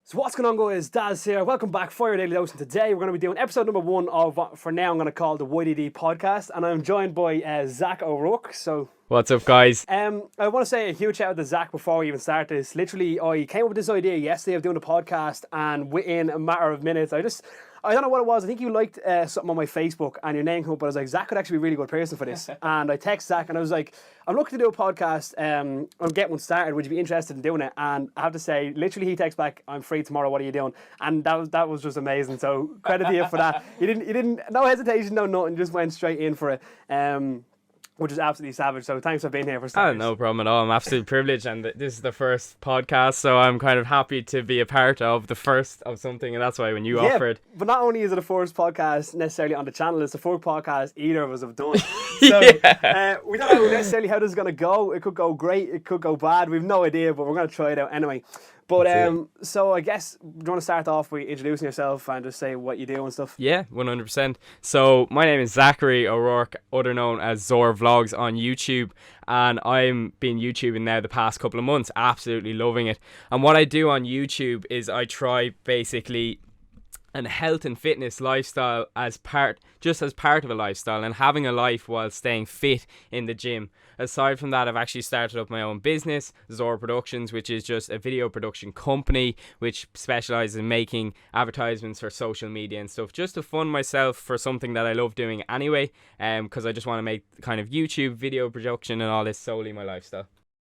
So what's going on, guys? Daz here. Welcome back for your Daily Dose, and today we're going to be doing episode number 1 of what for now I'm going to call the YDD podcast, and I'm joined by Zack O'Rourke. So what's up, guys? I want to say a huge shout out to Zack before we even start this. Literally, I came up with this idea yesterday of doing the podcast, and within a matter of minutes, I don't know what it was. I think you liked something on my Facebook and your name came up, but I was like, Zack could actually be a really good person for this. And I texted Zack and I was like, I'm looking to do a podcast. I'm getting one started. Would you be interested in doing it? And I have to say, literally, he texts back, I'm free tomorrow. What are you doing? And that was just amazing. So credit to you for that. You didn't, no hesitation, no nothing, just went straight in for it. Which is absolutely savage. So thanks for being here for starters. No problem at all. I'm absolutely privileged, and this is the first podcast, so I'm kind of happy to be a part of the first of something, and that's why when you offered. But not only is it the first podcast necessarily on the channel, it's the first podcast either of us have done. So we don't know necessarily how this is going to go. It could go great, it could go bad. We've no idea, but we're going to try it out anyway. But so I guess, do you want to start off by introducing yourself and just say what you do and stuff? Yeah, 100%. So my name is Zachary O'Rourke, other known as Zor Vlogs on YouTube, and I'm been YouTubing now the past couple of months, absolutely loving it. And what I do on YouTube is I try basically an health and fitness lifestyle as part of a lifestyle, and having a life while staying fit in the gym. Aside from that, I've actually started up my own business, Zor Productions, which is just a video production company which specializes in making advertisements for social media and stuff, just to fund myself for something that I love doing anyway, because I just want to make kind of YouTube video production and all this solely my lifestyle.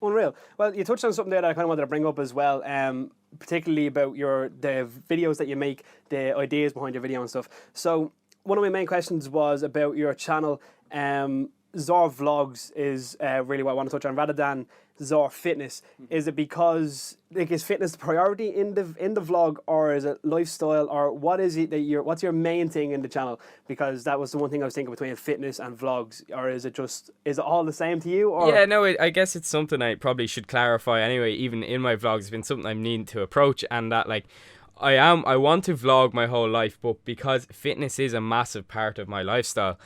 Unreal. Well, you touched on something there that I kind of wanted to bring up as well, particularly about the videos that you make, the ideas behind your video and stuff. So one of my main questions was about your channel. Zor Vlogs is really what I want to touch on, rather than Zor Fitness. Is it because is fitness the priority in the vlog, or is it lifestyle, or what is it that what's your main thing in the channel? Because that was the one thing I was thinking between fitness and vlogs, or is it all the same to you? Or? Yeah, no, I guess it's something I probably should clarify anyway. Even in my vlogs, it's been something I'm needing to approach, and that I want to vlog my whole life, but because fitness is a massive part of my lifestyle,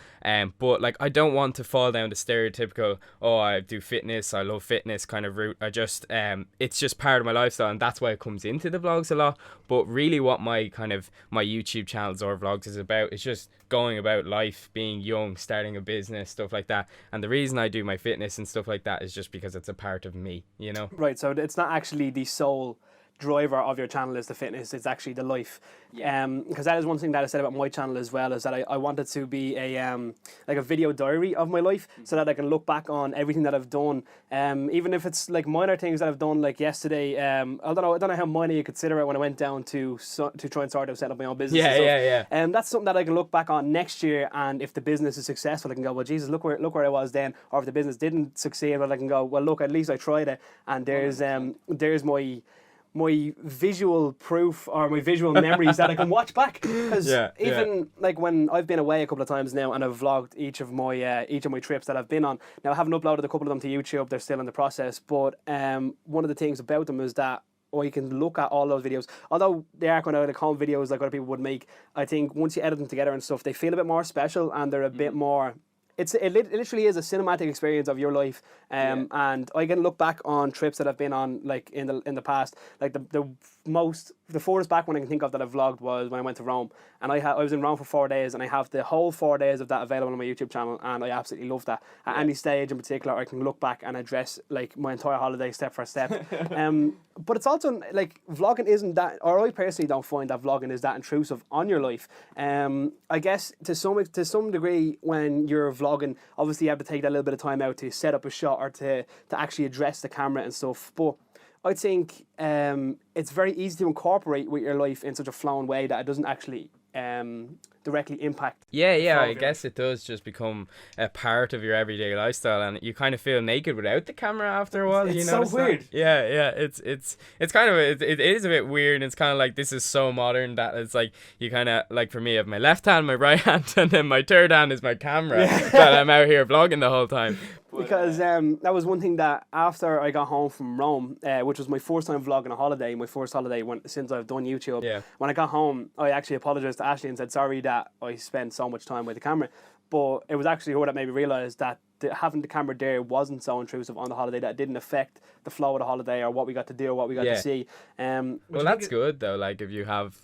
but I don't want to fall down the stereotypical, I do fitness, I love fitness kind of route. It's just part of my lifestyle, and that's why it comes into the vlogs a lot. But really what my YouTube channel Zor Vlogs is about is just going about life, being young, starting a business, stuff like that. And the reason I do my fitness and stuff like that is just because it's a part of me, you know? Right, so it's not actually the sole driver of your channel is the fitness, it's actually the life. Because that is one thing that I said about my channel as well, is that I wanted to be a video diary of my life, so that I can look back on everything that I've done, even if it's minor things that I've done, like yesterday. I don't know how minor you consider it when I went down to try and sort out setting up my own business. And that's something that I can look back on next year, and if the business is successful, I can go, well, Jesus, look where I was then. Or if the business didn't succeed, well, I can go, well, look, at least I tried it, and there's my visual proof, or my visual memories that I can watch back. Because when I've been away a couple of times now, and I've vlogged each of my trips that I've been on. Now, I haven't uploaded a couple of them to YouTube, they're still in the process, but one of the things about them is that you can look at all those videos, although they are kind of like home videos like other people would make. I think once you edit them together and stuff, they feel a bit more special, and they're a bit more. It literally is a cinematic experience of your life, and I can look back on trips that I've been on, in the past. The furthest back one I can think of that I vlogged was when I went to Rome, and I was in Rome for 4 days, and I have the whole 4 days of that available on my YouTube channel, and I absolutely love that. At any stage in particular, I can look back and address my entire holiday step for step. But it's also vlogging isn't that, or I personally don't find that vlogging is that intrusive on your life. I guess to some degree, when you're vlogging, obviously you have to take that little bit of time out to set up a shot, or to actually address the camera and stuff. But I think it's very easy to incorporate with your life in such a flowing way that it doesn't actually directly impact. I guess it does just become a part of your everyday lifestyle, and you kind of feel naked without the camera after a while. It's so weird. It's kind of it is a bit weird, and it's kind of like, this is so modern that it's like, you kind of, like, for me, I have my left hand, my right hand, and then my third hand is my camera that I'm out here vlogging the whole time. Because that was one thing that after I got home from Rome, which was my first time vlogging a holiday, my first holiday since I've done YouTube. When I got home, I actually apologised to Ashley and said sorry that I spent so much time with the camera. But it was actually her that made me realise that having the camera there wasn't so intrusive on the holiday, that it didn't affect the flow of the holiday or what we got to do or what we got to see. Well, that's good though. Like if you have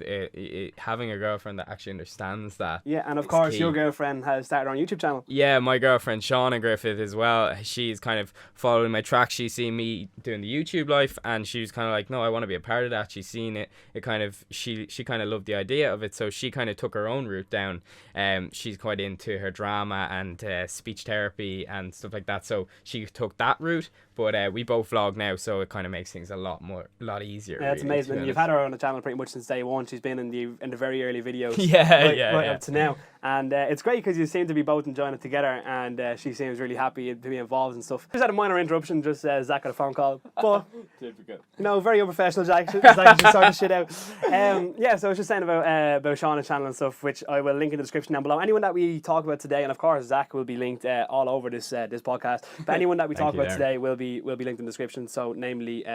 having a girlfriend that actually understands that. Yeah, and of course your girlfriend has started her own YouTube channel. Yeah, my girlfriend Shauna Griffith as well. She's kind of following my track. She's seen me doing the YouTube life, and she was kind of like, no, I want to be a part of that. She's seen it. It kind of she kind of loved the idea of it, so she kind of took her own route down. She's quite into her drama and speech therapy and stuff like that, so she took that route. But we both vlog now, so it kind of makes things a lot easier. Yeah, it's amazing. And you've had her on the channel pretty much since day one. She's been in the very early videos. Right up to now. And it's great because you seem to be both enjoying it together, and she seems really happy to be involved and stuff. Just had a minor interruption, just Zach got a phone call. But, very unprofessional, Jack. Zach just sort of shit out. So I was just saying about Shauna's channel and stuff, which I will link in the description down below. Anyone that we talk about today, and of course Zach will be linked all over this podcast, but anyone that we talk about today will be linked in the description. So namely,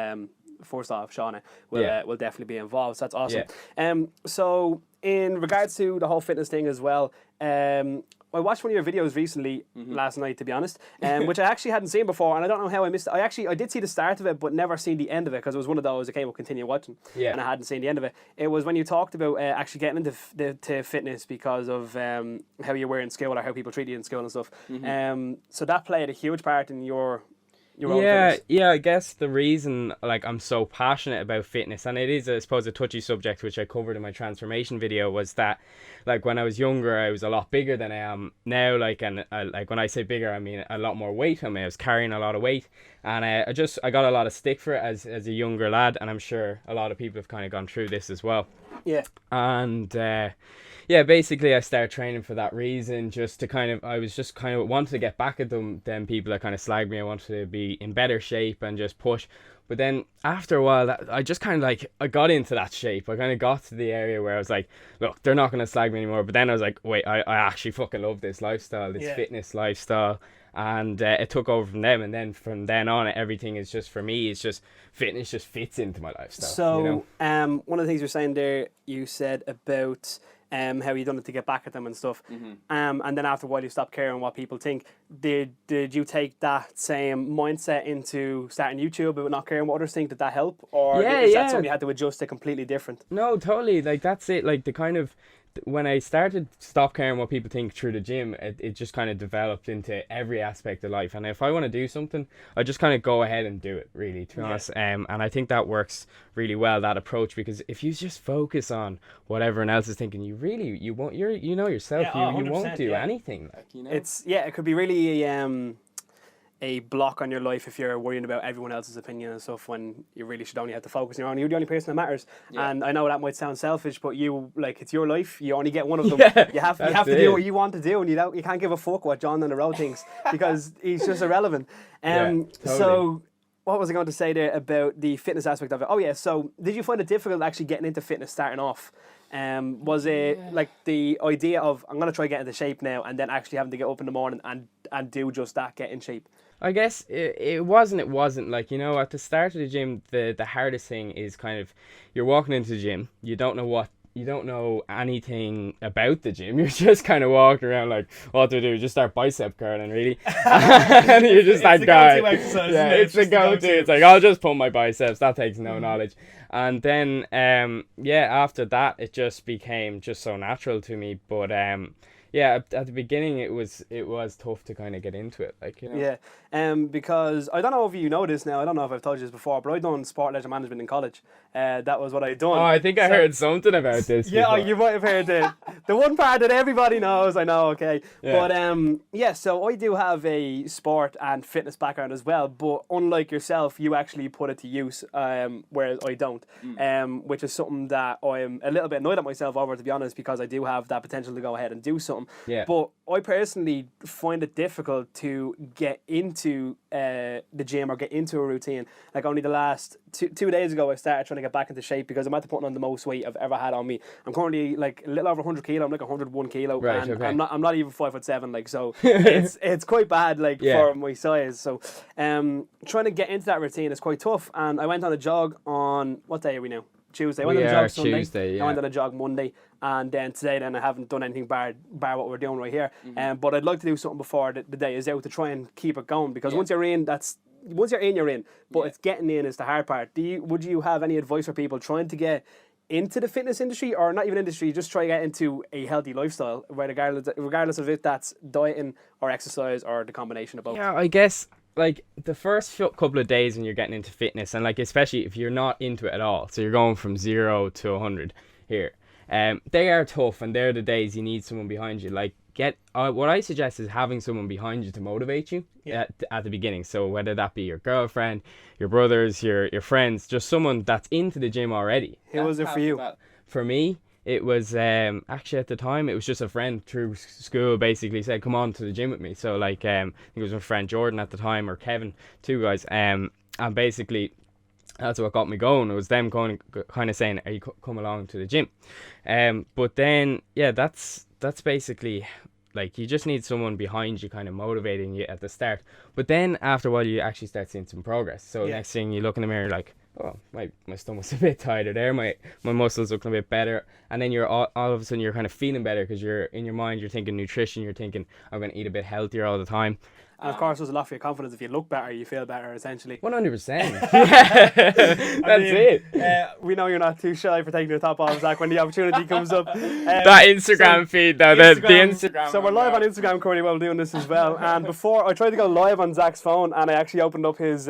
first off, Shauna will definitely be involved. So that's awesome. So in regards to the whole fitness thing as well, I watched one of your videos recently last night, to be honest, which I actually hadn't seen before, and I don't know how I missed it. I did see the start of it, but never seen the end of it, because it was one of those, okay, we'll continue watching, and I hadn't seen the end of it. It was when you talked about actually getting into fitness because of how you were in school or how people treat you in school and stuff. So that played a huge part in your I guess the reason I'm so passionate about fitness, and it is I suppose a touchy subject which I covered in my transformation video, was that when I was younger I was a lot bigger than I am now, and when I say bigger I mean a lot more weight. I was carrying a lot of weight, and I got a lot of stick for it as a younger lad, and I'm sure a lot of people have kind of gone through this as well. And basically I started training for that reason, just to wanted to get back at them people that kind of slagged me. I wanted to be in better shape and just push. But then after a while, I just kind of I got into that shape. I kind of got to the area where I was like, look, they're not going to slag me anymore. But then I was like, wait, I actually fucking love this lifestyle, this fitness lifestyle. And it took over from them, and then from then on, everything is just, for me, it's just fitness just fits into my lifestyle. So, one of the things you're saying there, you said about how you done it to get back at them and stuff, and then after a while you stopped caring what people think. Did you take that same mindset into starting YouTube but not caring what others think? Did that help, or is that something you had to adjust to completely different? No, totally. That's it. The kind of, when I started stop caring what people think through the gym, it just kind of developed into every aspect of life. And if I want to do something, I just kind of go ahead and do it, really, to be honest. And I think that works really well, that approach, because if you just focus on what everyone else is thinking, you won't, you know yourself, you won't do anything. It could be really a block on your life if you're worrying about everyone else's opinion and stuff, when you really should only have to focus on your own. You're the only person that matters. And I know that might sound selfish, but it's your life. You only get one of them. You have to do what you want to do, and you can't give a fuck what John on the road thinks, because he's just irrelevant. Totally. So what was I going to say there about the fitness aspect of it? Oh yeah, so did you find it difficult actually getting into fitness starting off? Was it the idea of, I'm going to try get into shape now, and then actually having to get up in the morning and do just that, get in shape? I guess it wasn't at the start of the gym, the hardest thing is kind of, you're walking into the gym, you don't know anything about the gym. You're just kind of walking around what to do, just start bicep curling, really. And you just start going. It's the go-to. It's I'll just pump my biceps. That takes no knowledge. And then after that it just became just so natural to me. But at the beginning it was tough to kind of get into it, because I don't know if you know this now, I don't know if I've told you this before, but I done sport leisure management in college. That was what I done. Oh, I think I heard something about this before. You might have heard the one part that everybody knows. I know, okay. But so I do have a sport and fitness background as well, but unlike yourself, you actually put it to use, whereas I don't, which is something that I'm a little bit annoyed at myself over, to be honest, because I do have that potential to go ahead and do something. But I personally find it difficult to get into the gym or get into a routine. Only the last two days ago I started trying to get back into shape, because I'm at the putting on the most weight I've ever had on me. I'm currently a little over 100 kilo. I'm 101 kilo, and okay. I'm not even 5'7", so it's quite bad for my size. So trying to get into that routine is quite tough. And I went on a jog on, what day are we now? Tuesday. I went on a jog Sunday. Tuesday, yeah. I went on a jog Monday, and then today I haven't done anything bar what we're doing right here. But I'd like to do something before the day is out to try and keep it going, because once you're in, you're in. But it's getting in is the hard part. Would you have any advice for people trying to get into the fitness industry, or not even industry, just try to get into a healthy lifestyle, regardless of if that's dieting or exercise or the combination of both? Yeah, I guess like the first couple of days when you're getting into fitness, and like especially if you're not into it at all, so you're going from 0 to 100 here, they are tough, and they're the days you need someone behind you. Like what I suggest is having someone behind you to motivate you at the beginning. So whether that be your girlfriend, your brothers, your friends, just someone that's into the gym already. Who was it for you? For me, it was actually at the time it was just a friend through school basically said come on to the gym with me. So like I think it was my friend Jordan at the time, or Kevin, two guys, and basically that's what got me going. It was them kind of saying, "Are you come along to the gym?" But then that's basically like you just need someone behind you, kind of motivating you at the start. But then after a while, you actually start seeing some progress. So next thing you look in the mirror, like, oh, my stomach's a bit tighter there. My muscles looking a bit better. And then you're all of a sudden you're kind of feeling better, because you're in your mind, you're thinking nutrition. You're thinking, I'm going to eat a bit healthier all the time. And of course, there's a lot for your confidence. If you look better, you feel better, essentially. 100%. Yeah, that's it. We know you're not too shy for taking your top off, Zach, when the opportunity comes up. That Instagram feed, though, the Instagram. So we're live on Instagram currently while we're doing this as well. And before, I tried to go live on Zach's phone, and I actually opened up his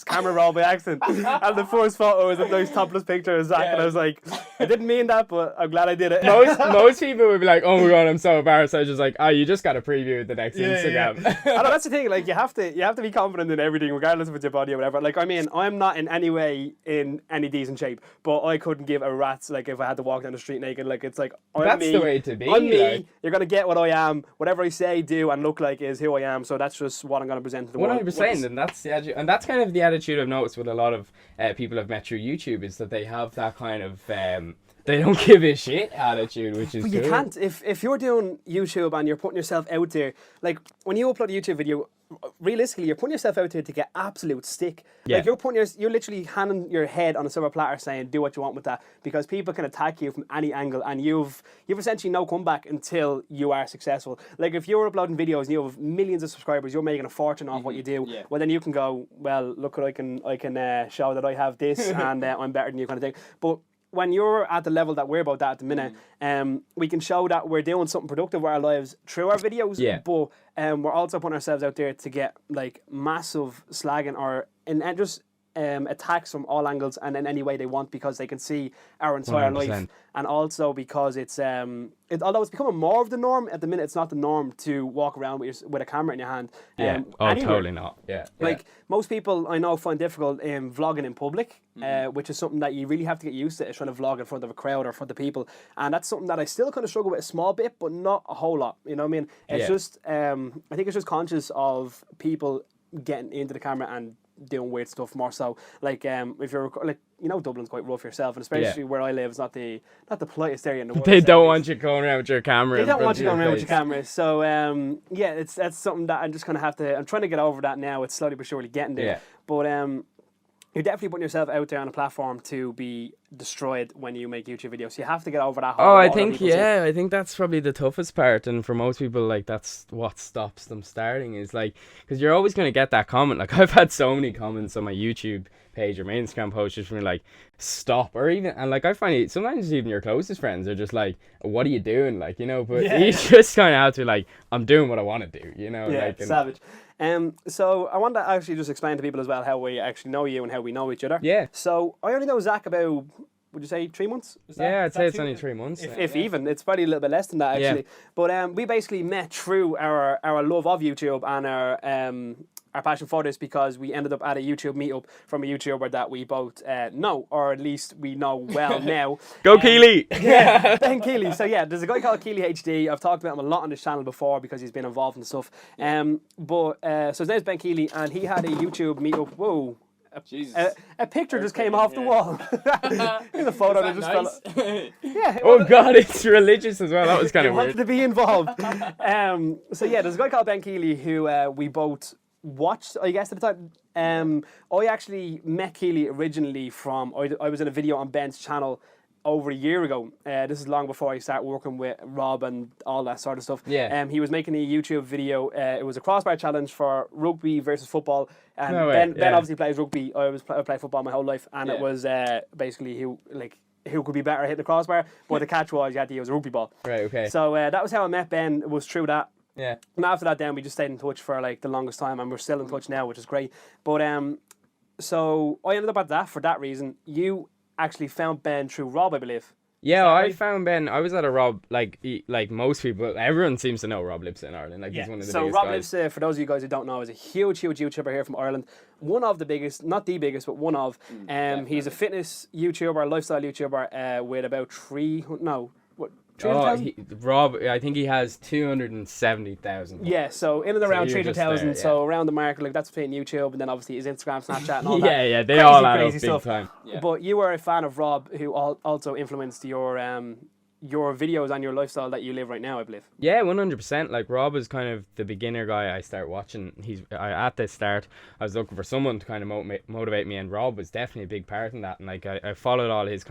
camera roll by accident. And the first photo was a nice topless picture of Zach, and I was like, I didn't mean that, but I'm glad I did it. Most people would be like, oh my god, I'm so embarrassed. I was just like, oh, you just got to preview the next Instagram. I know, that's the thing. Like you have to be confident in everything, regardless if it's your body or whatever. Like I mean, I'm not in any way in any decent shape, but I couldn't give a rat's like if I had to walk down the street naked. Like it's like that's the way to be. I'm me. You're gonna get what I am. Whatever I say, do, and look like is who I am. So that's just what I'm gonna present to the world. 100%, and that's the attitude, and that's kind of the attitude I've noticed with a lot of people I've met through YouTube, is that they have that kind of they don't give a shit attitude, which is. But you can't if you're doing YouTube and you're putting yourself out there. Like when you upload a YouTube video, realistically, you're putting yourself out there to get absolute stick. Yeah. Like you're literally handing your head on a silver platter, saying do what you want with that, because people can attack you from any angle, and you've essentially no comeback until you are successful. Like if you're uploading videos and you have millions of subscribers, you're making a fortune off what you do. Yeah. Well, then you can go, well, look what I can show that I have this and I'm better than you, kind of thing. But when you're at the level that we're about at the minute, we can show that we're doing something productive with our lives through our videos. Yeah. But we're also putting ourselves out there to get like massive slagging or just attacks from all angles and in any way they want, because they can see our entire 100%. Life, and also because it's although it's becoming more of the norm at the minute, it's not the norm to walk around with a camera in your hand. Totally not. Yeah. Like most people I know find difficult in vlogging in public, which is something that you really have to get used to, is trying to vlog in front of a crowd or in front of people, and that's something that I still kind of struggle with a small bit, but not a whole lot. You know what I mean? It's just I think it's just conscious of people getting into the camera and doing weird stuff more so. Like if you're like, you know, Dublin's quite rough yourself, and especially where I live, it's not the politest area in the world. They don't want you going around with your camera. They don't want you going around with your camera. So that's something that I'm just gonna have to. I'm trying to get over that now. It's slowly but surely getting there. Yeah. But you're definitely putting yourself out there on a platform to be destroyed when you make YouTube videos. You have to get over that whole. I think that's probably the toughest part, and for most people, like that's what stops them starting, is like, because you're always going to get that comment. Like I've had so many comments on my YouTube page or my Instagram post just from like stop, or even, and like I find it sometimes even your closest friends are just like, what are you doing, like, you know, but you just kind of have to like, I'm doing what I want to do, you know. Savage. So I want to actually just explain to people as well how we actually know you and how we know each other. Yeah. So I only know Zach about, would you say 3 months? I'd say it's only 3 months. If even, it's probably a little bit less than that actually. Yeah. But we basically met through our love of YouTube and our passion for this, because we ended up at a YouTube meetup from a YouTuber that we both know, or at least we know well now. Go Keely! Yeah, Ben Keely. So yeah, there's a guy called Keely HD. I've talked about him a lot on this channel before because he's been involved in stuff. So his name's Ben Keely, and he had a YouTube meetup. Whoa. A picture just came off the wall. Here's a photo that just fell. Yeah. Oh God, it's religious as well. That was kind of weird. Wanted to be involved. So yeah, there's a guy called Ben Keely who we both watched, I guess, at the time. I actually met Keely originally from, I was in a video on Ben's channel over a year ago. This is long before I started working with Rob and all that sort of stuff. Yeah. He was making a YouTube video. It was a crossbar challenge for rugby versus football. And No way, Ben obviously plays rugby. I played football my whole life, and it Yeah. was basically who could be better at hitting the crossbar. But the catch was you had to use a rugby ball. Right. Okay. So that was how I met Ben. It was through that. Yeah. And after that, then we just stayed in touch for like the longest time, and we're still in touch now, which is great. But so I ended up at that for that reason. You actually found Ben through Rob, I believe. Yeah, I found Ben. I was at a Rob, like most people. Everyone seems to know Rob Lipsa in Ireland. Like he's one of the so biggest Rob guys. Lipsa, for those of you guys who don't know, is a huge YouTuber here from Ireland. One of the biggest, not the biggest, but one of. He's a fitness YouTuber, lifestyle YouTuber, with about 300,000? Rob, I think he has 270,000. Yeah, so in and around you're just 300,000. there, So around the mark, like that's between YouTube and then obviously his Instagram, Snapchat, and all that. Yeah, they Crazy, all add up crazy big stuff. time. Yeah. But you were a fan of Rob, who also influenced your videos and your lifestyle that you live right now, I believe. Yeah, 100%. Like Rob is kind of the beginner guy I start watching. At the start, I was looking for someone to kind of motivate me, and Rob was definitely a big part in that. And like I followed all his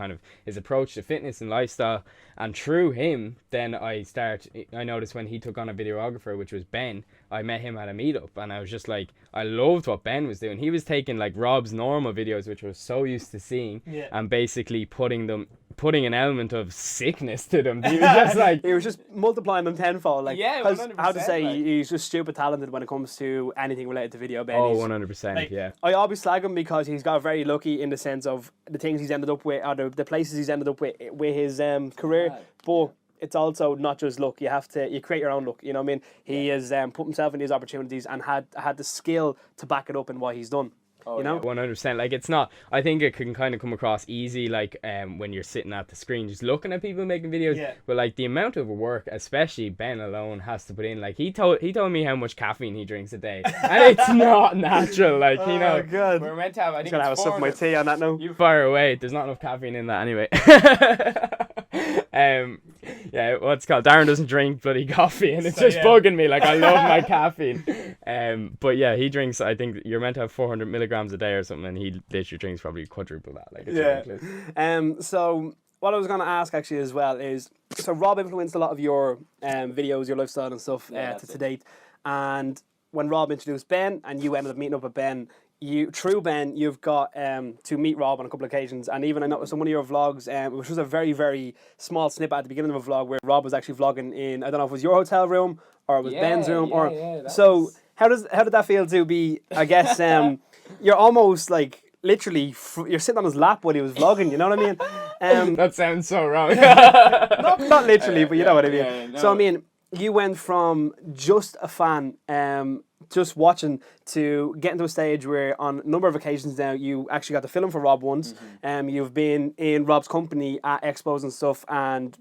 approach to fitness and lifestyle, and through him, then I noticed when he took on a videographer, which was Ben. I met him at a meetup, and I was just like, I loved what Ben was doing. He was taking like Rob's normal videos, which I was so used to seeing, and basically putting an element of sickness to them. He was just like he was just multiplying them tenfold. Like, Yeah, 'cause 100%, how to say, like- he's just stupid talented when it comes to anything related to video. Ben. Oh, He's- 100%, like, yeah. I always slag him because he's got very lucky in the sense of the things he's ended up with, or the places he's ended up with his career. But it's also not just luck. You create your own luck. You know what I mean? He has put himself in these opportunities and had the skill to back it up in what he's done. You know? 100%. Like it's not. I think it can kind of come across easy, like when you're sitting at the screen just looking at people making videos. Yeah. But like the amount of work, especially Ben alone, has to put in. Like he told me how much caffeine he drinks a day, and it's not natural. Like you know, God. we're meant to have. I think Gonna have a sip of my tea on that note. You fire away. There's not enough caffeine in that anyway. Yeah, what's it called? Darren doesn't drink bloody coffee, and it's just bugging me. Like I love my caffeine. But yeah, he drinks. I think you're meant to have 400 milligrams a day or something, and he literally drinks probably quadruple that. Like it's ridiculous. So what I was going to ask actually as well is, so Rob influenced a lot of your videos, your lifestyle and stuff to date, and when Rob introduced Ben and you ended up meeting up with Ben, through Ben, you've got to meet Rob on a couple of occasions, and even I noticed on one of your vlogs, which was a very, very small snippet at the beginning of a vlog where Rob was actually vlogging in, I don't know if it was your hotel room or it was Ben's room, how did that feel to be, I guess, you're almost like literally you're sitting on his lap while he was vlogging, you know what I mean? That sounds so wrong. not literally, but you know what I mean. No. So I mean, you went from just a fan, just watching, to getting to a stage where on a number of occasions now you actually got to film for Rob once. You've been in Rob's company at expos and stuff, and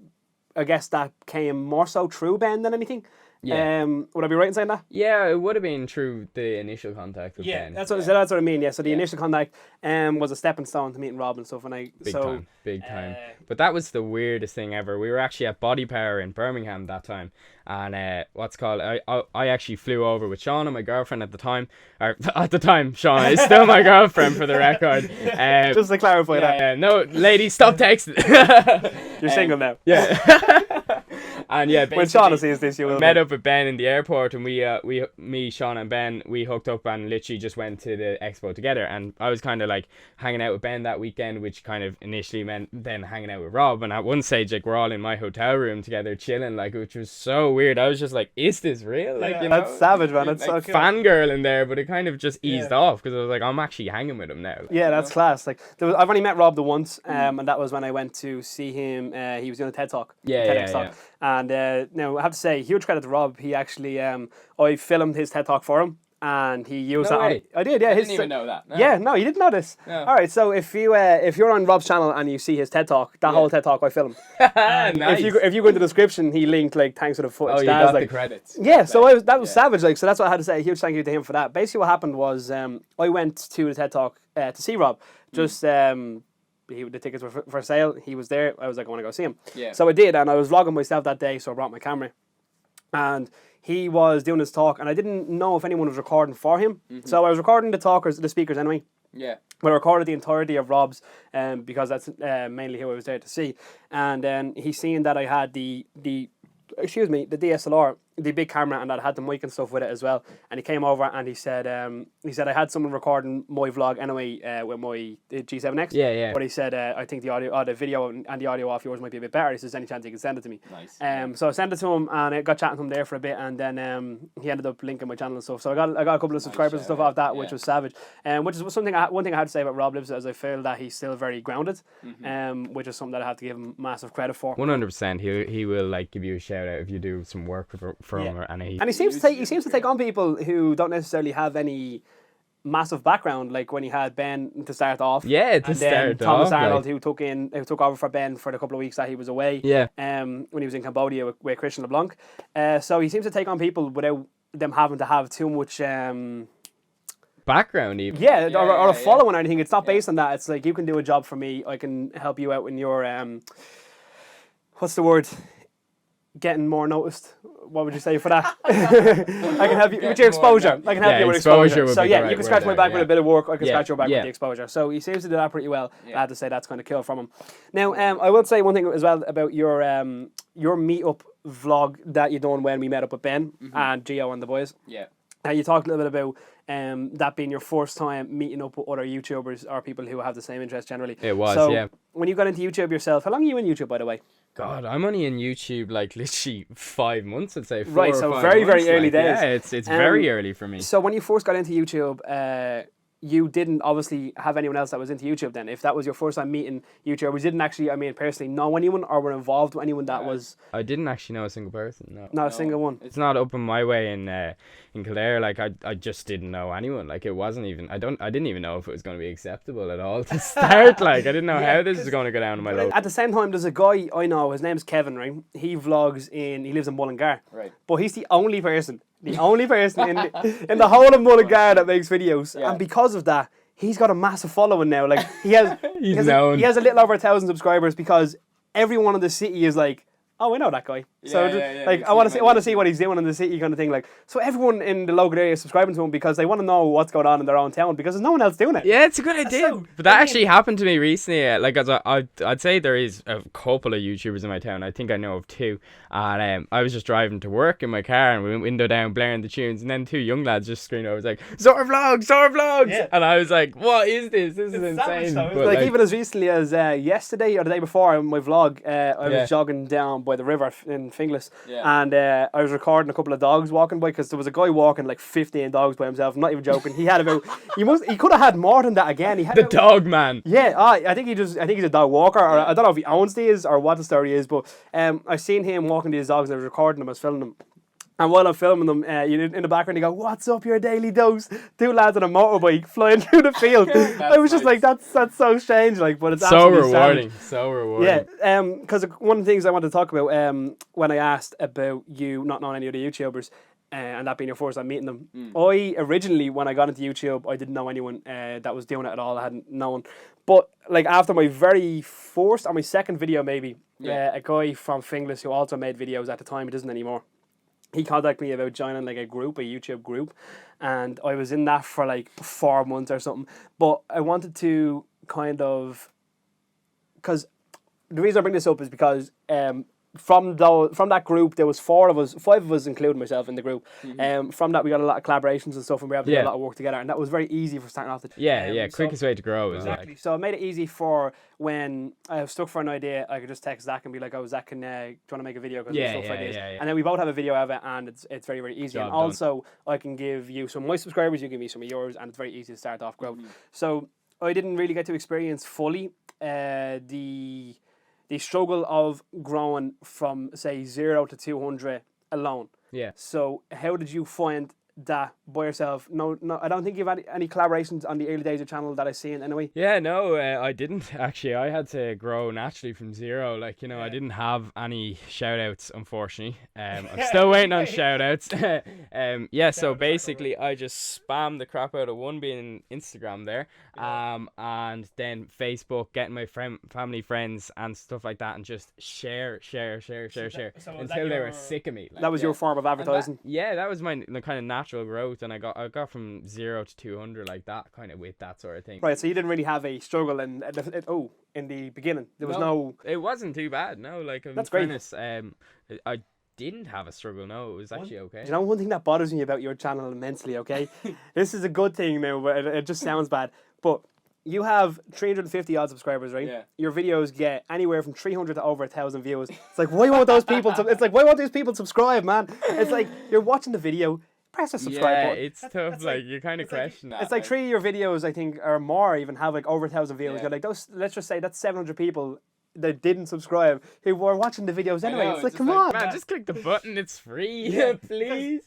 I guess that came more so through Ben than anything. Yeah. Would I be right in saying that? Yeah, it would have been through the initial contact with Ben. That's what I mean. Yeah, so the initial contact was a stepping stone to meeting Rob and stuff. And Big time. But that was the weirdest thing ever. We were actually at Body Power in Birmingham that time, and I actually flew over with Shauna, my girlfriend at the time. Or at the time, Shauna is still my girlfriend for the record. Just to clarify that. No, ladies, stop texting. You're single now. Yeah. And yeah, when Shauna sees this, you will met up with Ben in the airport, and me, Shauna and Ben, we hooked up and literally just went to the expo together. And I was kind of like hanging out with Ben that weekend, which kind of initially meant then hanging out with Rob. And at one stage, like we're all in my hotel room together chilling, like, which was so weird. I was just like, is this real? Like, you know, that's savage, man. That's like so cool. Fangirl in there, but it kind of just eased off because I was like, I'm actually hanging with him now. Like, yeah, that's class. Like I've only met Rob the once, and that was when I went to see him. He was doing a TED Talk. TEDx talk. And now I have to say, huge credit to Rob. He actually, I filmed his TED Talk for him, and he used that. I did, yeah. I didn't even know that. No. Yeah, no, you didn't know this. No. All right, so if you're on Rob's channel and you see his TED Talk, that whole TED Talk I filmed. Nice. If you go into the description, he linked like thanks for the footage. Oh, you got the credits. Yeah, so that was savage. Like, so that's what I had to say. A huge thank you to him for that. Basically, what happened was I went to the TED Talk to see Rob. Just the tickets were for sale. He was there. I was like, I want to go see him. Yeah. So I did, and I was vlogging myself that day, so I brought my camera. and he was doing his talk, and I didn't know if anyone was recording for him. So I was recording the speakers anyway. Yeah. But I recorded the entirety of Rob's, because that's mainly who I was there to see. And then he seen that I had the DSLR, the big camera, and that had the mic and stuff with it as well. And he came over and he said I had someone recording my vlog anyway with my G7X. Yeah. But he said I think the video and the audio off yours might be a bit better. He says, any chance you can send it to me? Nice. So I sent it to him, and I got chatting to him there for a bit, and then he ended up linking my channel and stuff. So I got a couple of subscribers and stuff off that, which was savage. Which is one thing I had to say about Rob Lives is I feel that he's still very grounded. Which is something that I have to give him massive credit for. 100%. He will like give you a shout out if you do some work for him, and he seems to take on people who don't necessarily have any massive background, like when he had Ben to start off. Yeah, and then Thomas Arnold, who took over for Ben for the couple of weeks that he was away. Yeah. When he was in Cambodia with Christian LeBlanc. So he seems to take on people without them having to have too much background even. Or a following or anything. It's not based on that. It's like, you can do a job for me, I can help you out in your what's the word? Getting more noticed. What would you say for that? I can help you with your exposure. I can help you with exposure. So you can scratch my back with a bit of work. I can scratch your back with the exposure. So he seems to do that pretty well. I have to say that's kind of cool from him. Now, I will say one thing as well about your meetup vlog that you done when we met up with Ben and Gio and the boys. Yeah. You talked a little bit about that being your first time meeting up with other YouTubers or people who have the same interest generally. It was, so when you got into YouTube yourself, how long are you in YouTube, by the way? God, I'm only in YouTube like literally 5 months, I'd say. Right, so very early days. Yeah, it's very early for me. So when you first got into YouTube, you didn't obviously have anyone else that was into YouTube then. If that was your first time meeting YouTubers, you didn't actually, personally know anyone or were involved with anyone that was... I didn't actually know a single person, no. Not a single one? It's not up in my way in Kildare. Like, I just didn't know anyone. Like, it wasn't even... I didn't even know if it was going to be acceptable at all to start. Like, I didn't know how this was going to go down in my life. At the same time, there's a guy I know, his name's Kevin, right? He vlogs he lives in Mullingar. Right. But he's the only person in the whole of Mullingar that makes videos. Yeah. And because of that, he's got a massive following now. Like, he has he has a little over 1,000 subscribers because everyone in the city is like, oh, I know that guy. Like, I want to see what he's doing in the city, kind of thing. Like, so everyone in the local area is subscribing to him because they want to know what's going on in their own town because there's no one else doing it. Yeah, it's a good idea. But that actually happened to me recently. Like, I'd say there is a couple of YouTubers in my town. I think I know of two. And I was just driving to work in my car and we went window down, blaring the tunes, and then two young lads just screamed over, like, Zor Vlogs! Yeah. And I was like, what is this? This is insane. But like, even as recently as yesterday or the day before in my vlog, I was jogging down by the river in Finglas, and I was recording a couple of dogs walking by because there was a guy walking like 15 dogs by himself. I'm not even joking. He had about he could have had more than that again. He had the dog man. Yeah, I think he's a dog walker, or I don't know if he owns these or what the story is, but I seen him walking these dogs and I was recording them, I was filming them. And while I'm filming them, in the background you go, "What's up, your daily dose?" Two lads on a motorbike flying through the field. I was just like, that's so strange, like, but it's so absolutely rewarding. savage. So rewarding. Yeah, because one of the things I wanted to talk about when I asked about you not knowing any other YouTubers and that being your first time meeting them, I originally, when I got into YouTube, I didn't know anyone that was doing it at all. I hadn't known, but like after my very first or my second video, maybe a guy from Finglas who also made videos at the time, he doesn't anymore. He contacted me about joining like a YouTube group, and I was in that for like 4 months or something. But I wanted to kind of, because the reason I bring this up is because from that group there was 5 of us including myself in the group. From that we got a lot of collaborations and stuff, and we were able to do a lot of work together, and that was very easy for starting off. Quickest way to grow is exactly. So it made it easy for when I was stuck for an idea, I could just text Zack and be like, "Oh, Zack, do you want to make a video?" Because we're stuck for ideas. And then we both have a video of it, and it's very, very easy. And also I can give you some of my subscribers, you give me some of yours, and it's very easy to start off growth. So I didn't really get to experience fully the struggle of growing from, say, 0 to 200 alone. Yeah. So how did you find that by yourself? No, I don't think you've had any collaborations on the early days of the channel that I've seen anyway. Yeah, no, I didn't actually. I had to grow naturally from zero. Like, I didn't have any shout outs, unfortunately. I'm still waiting on shout outs. Yeah, so basically I just spammed the crap out of one being Instagram there. And then Facebook, getting my family, friends and stuff like that, and just share until they were sick of me. Like, That was your form of advertising. That was my kind of natural growth, and I got from 0 to 200 like that, kind of with that sort of thing. Right, so you didn't really have a struggle in the beginning. There was no. It wasn't too bad. No, like That's great. fairness, I didn't have a struggle. No, it was actually okay. Do you know one thing that bothers me about your channel immensely? Okay, this is a good thing now, but it just sounds bad. But you have 350 odd subscribers, right? Yeah. Your videos get anywhere from 300 to over 1,000 views. It's like, why won't those people? Why won't these people subscribe, man? It's like you're watching the video. Press the subscribe button. It's tough. Like you kind of question that. It's like 3 of your videos, I think, or more, even have like over 1,000 views. Yeah. You're like, let's just say that's 700 people that didn't subscribe who were watching the videos anyway. know, it's like, just come on, man, just click the button. It's free, please.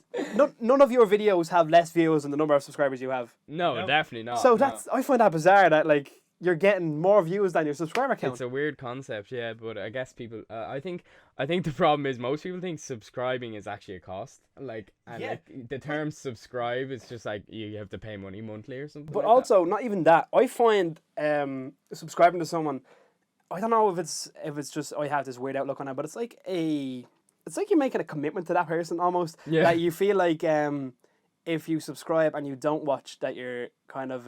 None of your videos have less views than the number of subscribers you have. No, definitely not. So no. I find that bizarre that like you're getting more views than your subscriber count. It's a weird concept, yeah, but I guess people. I think the problem is most people think subscribing is actually a cost. Like, the term subscribe is just like you have to pay money monthly or something. But like also, not even that. I find subscribing to someone. I don't know if it's just I have this weird outlook on it, but it's like you're making a commitment to that person almost. Yeah. That you feel like if you subscribe and you don't watch, that you're kind of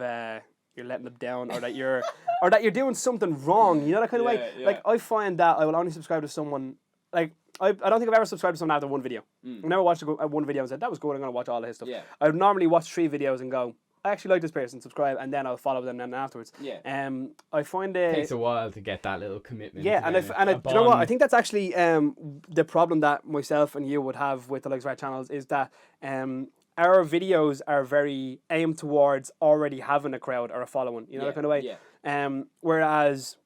you're letting them down, or that you're doing something wrong. You know, that kind of way. Yeah. Like I find that I will only subscribe to someone. Like I don't think I've ever subscribed to someone after one video. I've never watched one video and said that was good. I'm gonna watch all of his stuff. Yeah. I would normally watch 3 videos and go, I actually like this person, subscribe, and then I'll follow them then afterwards. Yeah. I find it takes a while to get that little commitment. Yeah, and do you know what? I think that's actually the problem that myself and you would have with the likes of our channels is that our videos are very aimed towards already having a crowd or a following, that kind of way. Yeah. Whereas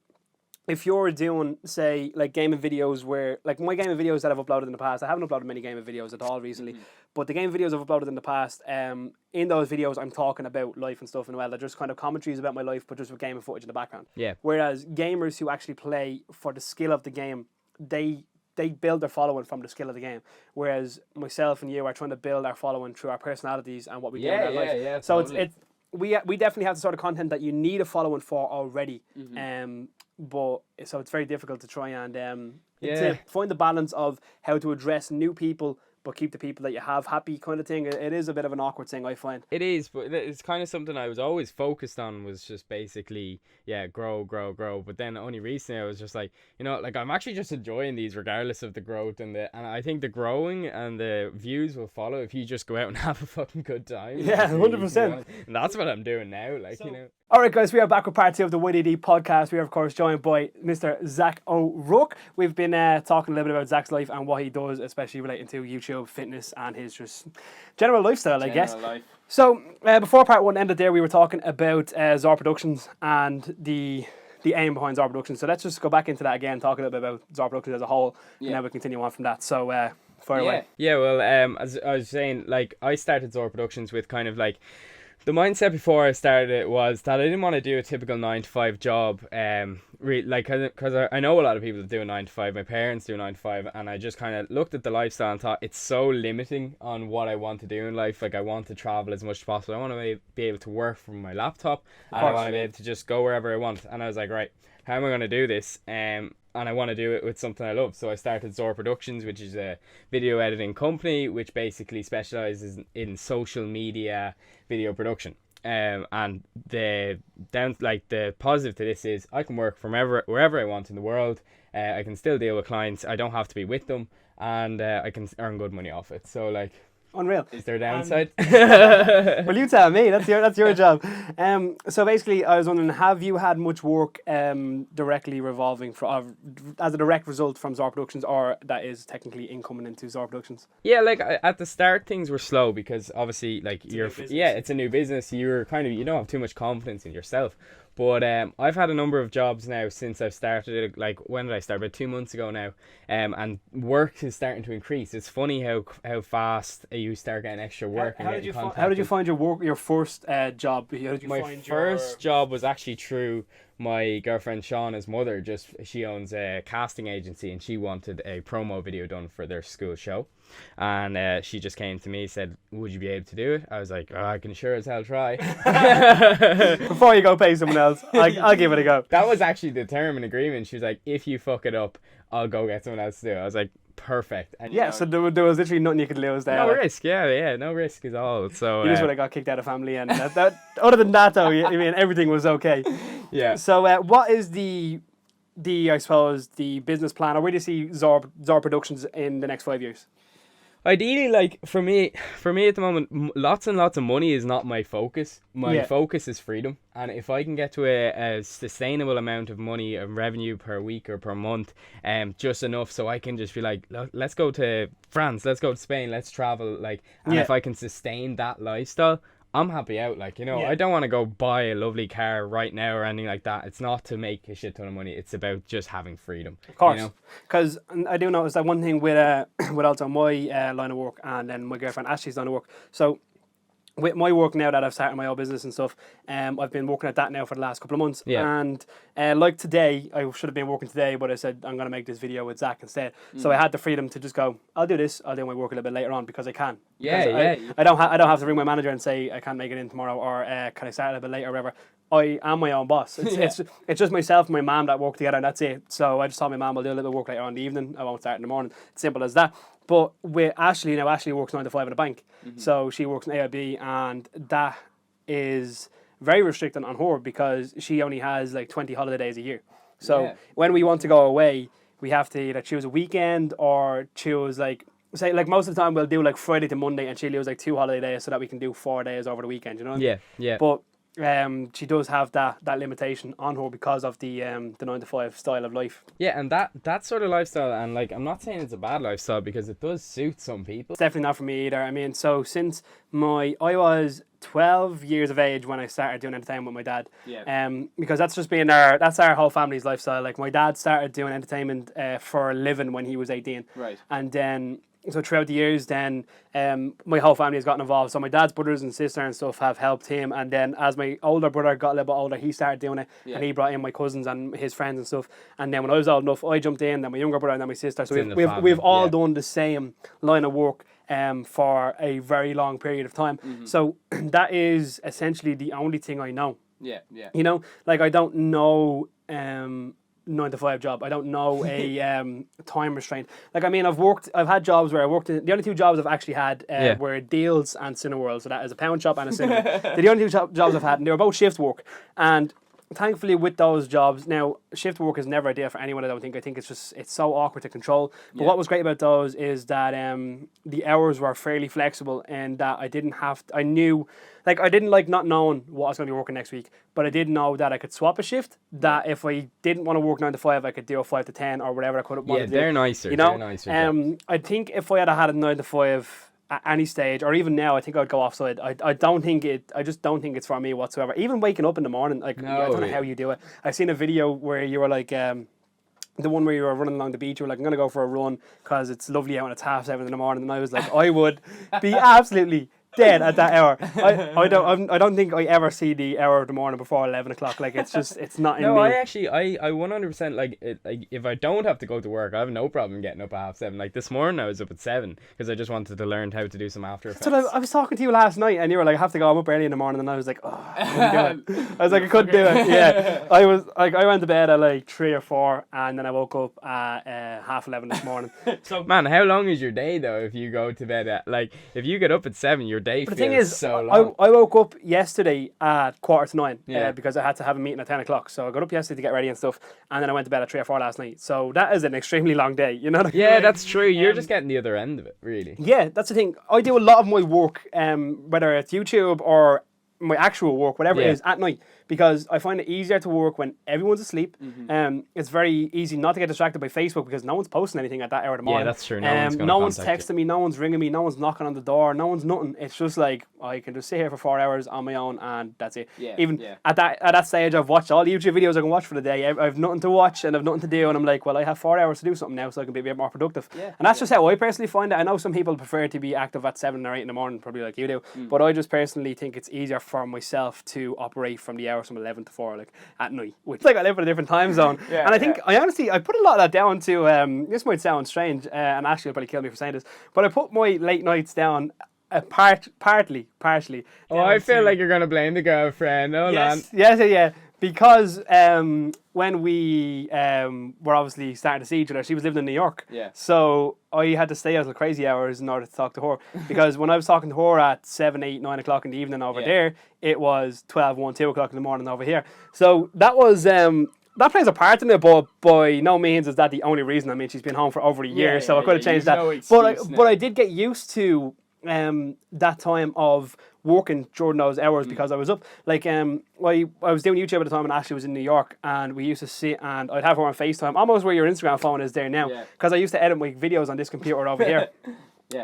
if you're doing, say, like gaming videos where, like my gaming videos that I've uploaded in the past, I haven't uploaded many gaming videos at all recently, but the gaming videos I've uploaded in the past, in those videos I'm talking about life and stuff, and they're just kind of commentaries about my life, but just with gaming footage in the background. Yeah. Whereas gamers who actually play for the skill of the game, they build their following from the skill of the game. Whereas myself and you are trying to build our following through our personalities and what we do in our life. Yeah, so totally. we definitely have the sort of content that you need a following for already. But so it's very difficult to try and to find the balance of how to address new people but keep the people that you have happy, kind of thing. It is a bit of an awkward thing, I find. It is, but it's kind of something I was always focused on, was just basically, grow. But then only recently I was just like, like I'm actually just enjoying these regardless of the growth, and I think the growing and the views will follow if you just go out and have a fucking good time. Yeah, 100%. And that's what I'm doing now, All right, guys, we are back with part 2 of the YDD podcast. We are, of course, joined by Mr. Zack O'Rourke. We've been talking a little bit about Zack's life and what he does, especially relating to YouTube, fitness, and his just general lifestyle, I guess. Life. So, before part 1 ended there, we were talking about Zor Productions and the aim behind Zor Productions. So let's just go back into that again, talk a little bit about Zor Productions as a whole, and then we'll continue on from that. So, fire away. Yeah, well, as I was saying, like, I started Zor Productions with kind of like, the mindset before I started it was that I didn't want to do a typical 9-to-5 job, because I know a lot of people that do a 9-to-5. My parents do a 9-to-5, and I just kind of looked at the lifestyle and thought it's so limiting on what I want to do in life. Like, I want to travel as much as possible. I want to be able to work from my laptop, and I want to be able to just go wherever I want. And I was like, right, how am I going to do this? And I want to do it with something I love. So I started Zor Productions, which is a video editing company which basically specializes in social media video production. And the positive to this is I can work from wherever I want in the world. I can still deal with clients. I don't have to be with them, and I can earn good money off it. So like, unreal. Is there a downside? Well, you tell me. That's your job. So basically, I was wondering, have you had much work directly revolving as a direct result from Zor Productions, or that is technically incoming into Zor Productions? Yeah, like at the start, things were slow because obviously, like it's a new business. You're kind of, you don't have too much confidence in yourself. But I've had a number of jobs now since I've started. Like, when did I start? About 2 months ago now. And work is starting to increase. It's funny how fast you start getting extra work. How did you find your first job? How did you My find first job was actually through my girlfriend Shauna's mother. She owns a casting agency, and she wanted a promo video done for their school show. And she just came to me, said, would you be able to do it? I was like, I can sure as hell try. Before you go pay someone else, I'll give it a go. That was actually the term and agreement. She was like, if you fuck it up, I'll go get someone else to do it. I was like, perfect. And yeah, so there was literally nothing you could lose there. No risk, yeah, no risk at all. So you just would have got kicked out of family, and that other than that though, I mean, everything was okay. Yeah. So what is the I suppose the business plan, or where do you see Zor Productions in the next 5 years? Ideally, like for me at the moment, lots and lots of money is not my focus. My focus is freedom, and if I can get to a sustainable amount of money and revenue per week or per month, just enough so I can just be like, let's go to France, let's go to Spain, let's travel, like, and if I can sustain that lifestyle, I'm happy out. Like, you know, I don't want to go buy a lovely car right now or anything like that. It's not to make a shit ton of money. It's about just having freedom. Of course. Because I do notice that one thing with also my line of work and then my girlfriend Ashley's line of work. So with my work now that I've started my own business and stuff, I've been working at that now for the last couple of months. Yeah. And like today, I should have been working today, but I said I'm going to make this video with Zack instead. So I had the freedom to just go, I'll do this, I'll do my work a little bit later on because I can. I don't have to ring my manager and say I can't make it in tomorrow, or can I start a little bit later or whatever. I am my own boss. It's just myself and my mum that work together, and that's it. So I just told my mum I'll do a little bit of work later on in the evening. I won't start in the morning. It's simple as that. But with Ashley now, Ashley works 9 to 5 at a bank. So she works in AIB, and that is very restricting on her because she only has like 20 holiday days a year. So when we want to go away, we have to either choose a weekend or choose say most of the time we'll do like Friday to Monday, and she'll use like 2 holiday days so that we can do 4 days over the weekend, you know? Yeah. But she does have that limitation on her because of the 9 to 5 style of life. Yeah, and that sort of lifestyle, and like, I'm not saying it's a bad lifestyle because it does suit some people. It's definitely not for me either. I mean, so since I was 12 years of age when I started doing entertainment with my dad. Because that's just been that's our whole family's lifestyle. Like, my dad started doing entertainment for a living when he was 18. Right. And then so throughout the years, then my whole family has gotten involved. So my dad's brothers and sister and stuff have helped him. And then as my older brother got a little bit older, he started doing it, and he brought in my cousins and his friends and stuff. And then when I was old enough, I jumped in. Then my younger brother and then my sister. So we've all done the same line of work for a very long period of time. So that is essentially the only thing I know. You know, like, I don't know 9 to 5 job. I don't know a time restraint. Like, I mean, I've had jobs where I worked in, the only 2 jobs I've actually had were Deals and Cineworld. So that is a pound shop and a cinema. They're the only 2 jobs I've had, and they were both shift work. And thankfully with those jobs, now shift work is never a deal for anyone, I don't think. I think it's so awkward to control. But what was great about those is that the hours were fairly flexible, and that I didn't like not knowing what I was going to be working next week, but I did know that I could swap a shift, that if I didn't want to work 9 to 5, I could do a 5 to 10 or whatever I could want to do. They're nicer. You know? They're nicer. I think if I had a 9 to 5 at any stage, or even now, I think I'd go offside. I just don't think it's for me whatsoever. Even waking up in the morning, like, I don't know how you do it. I've seen a video where you were like, the one where you were running along the beach, you were like, I'm going to go for a run because it's lovely out and it's 7:30 in the morning. And I was like, I would be absolutely dead at that hour. I don't think I ever see the hour of the morning before 11 o'clock. Like, it's not in me. No, I 100% like if I don't have to go to work, I have no problem getting up at 7:30. Like, this morning I was up at 7 because I just wanted to learn how to do some After Effects. So I was talking to you last night, and you were like, I have to go. I'm up early in the morning, and I was like, I couldn't do it. I was like, I couldn't do it. Yeah, I went to bed at like 3 or 4, and then I woke up at 11:30 this morning. So, man, how long is your day though? If you go to bed at, like, if you get up at 7, your day but feels the thing is, so long. I woke up yesterday at 8:45 because I had to have a meeting at 10 o'clock. So I got up yesterday to get ready and stuff, and then I went to bed at 3 or 4 last night. So that is an extremely long day, you know what I mean? Yeah, that's true. You're just getting the other end of it, really. Yeah, that's the thing. I do a lot of my work, whether it's YouTube or my actual work, whatever it is, at night, because I find it easier to work when everyone's asleep. It's very easy not to get distracted by Facebook because no one's posting anything at that hour of the morning. Yeah, that's true. No one's texting me, no one's ringing me, no one's knocking on the door, no one's nothing. It's just like I can just sit here for 4 hours on my own and that's it. At that stage, I've watched all the YouTube videos I can watch for the day. I've nothing to watch and I've nothing to do, and I'm like, well, I have 4 hours to do something now, so I can be a bit more productive. And that's just how I personally find it. I know some people prefer to be active at 7 or 8 in the morning, probably like you do, but I just personally think it's easier for myself to operate from the hours from 11 to 4, like at night, which like I live in a different time zone. And I think I honestly put a lot of that down to this might sound strange, and Ashley will probably kill me for saying this, but I put my late nights down partially. Oh, I feel like you're gonna blame the girlfriend. Hold on. Yes, because when we were obviously starting to see each other, she was living in New York. So I had to stay out till crazy hours in order to talk to her. Because when I was talking to her at 7, 8, 9 o'clock in the evening over there, it was 12, 1, 2 o'clock in the morning over here. So that was that plays a part in it, but by no means is that the only reason. I mean, she's been home for over a year, so I could have changed that. But I did get used to that time of working during those hours because I was up. Like I was doing YouTube at the time and Ashley was in New York, and we used to sit and I'd have her on FaceTime, almost where your Instagram phone is there now, because I used to edit my videos on this computer over here.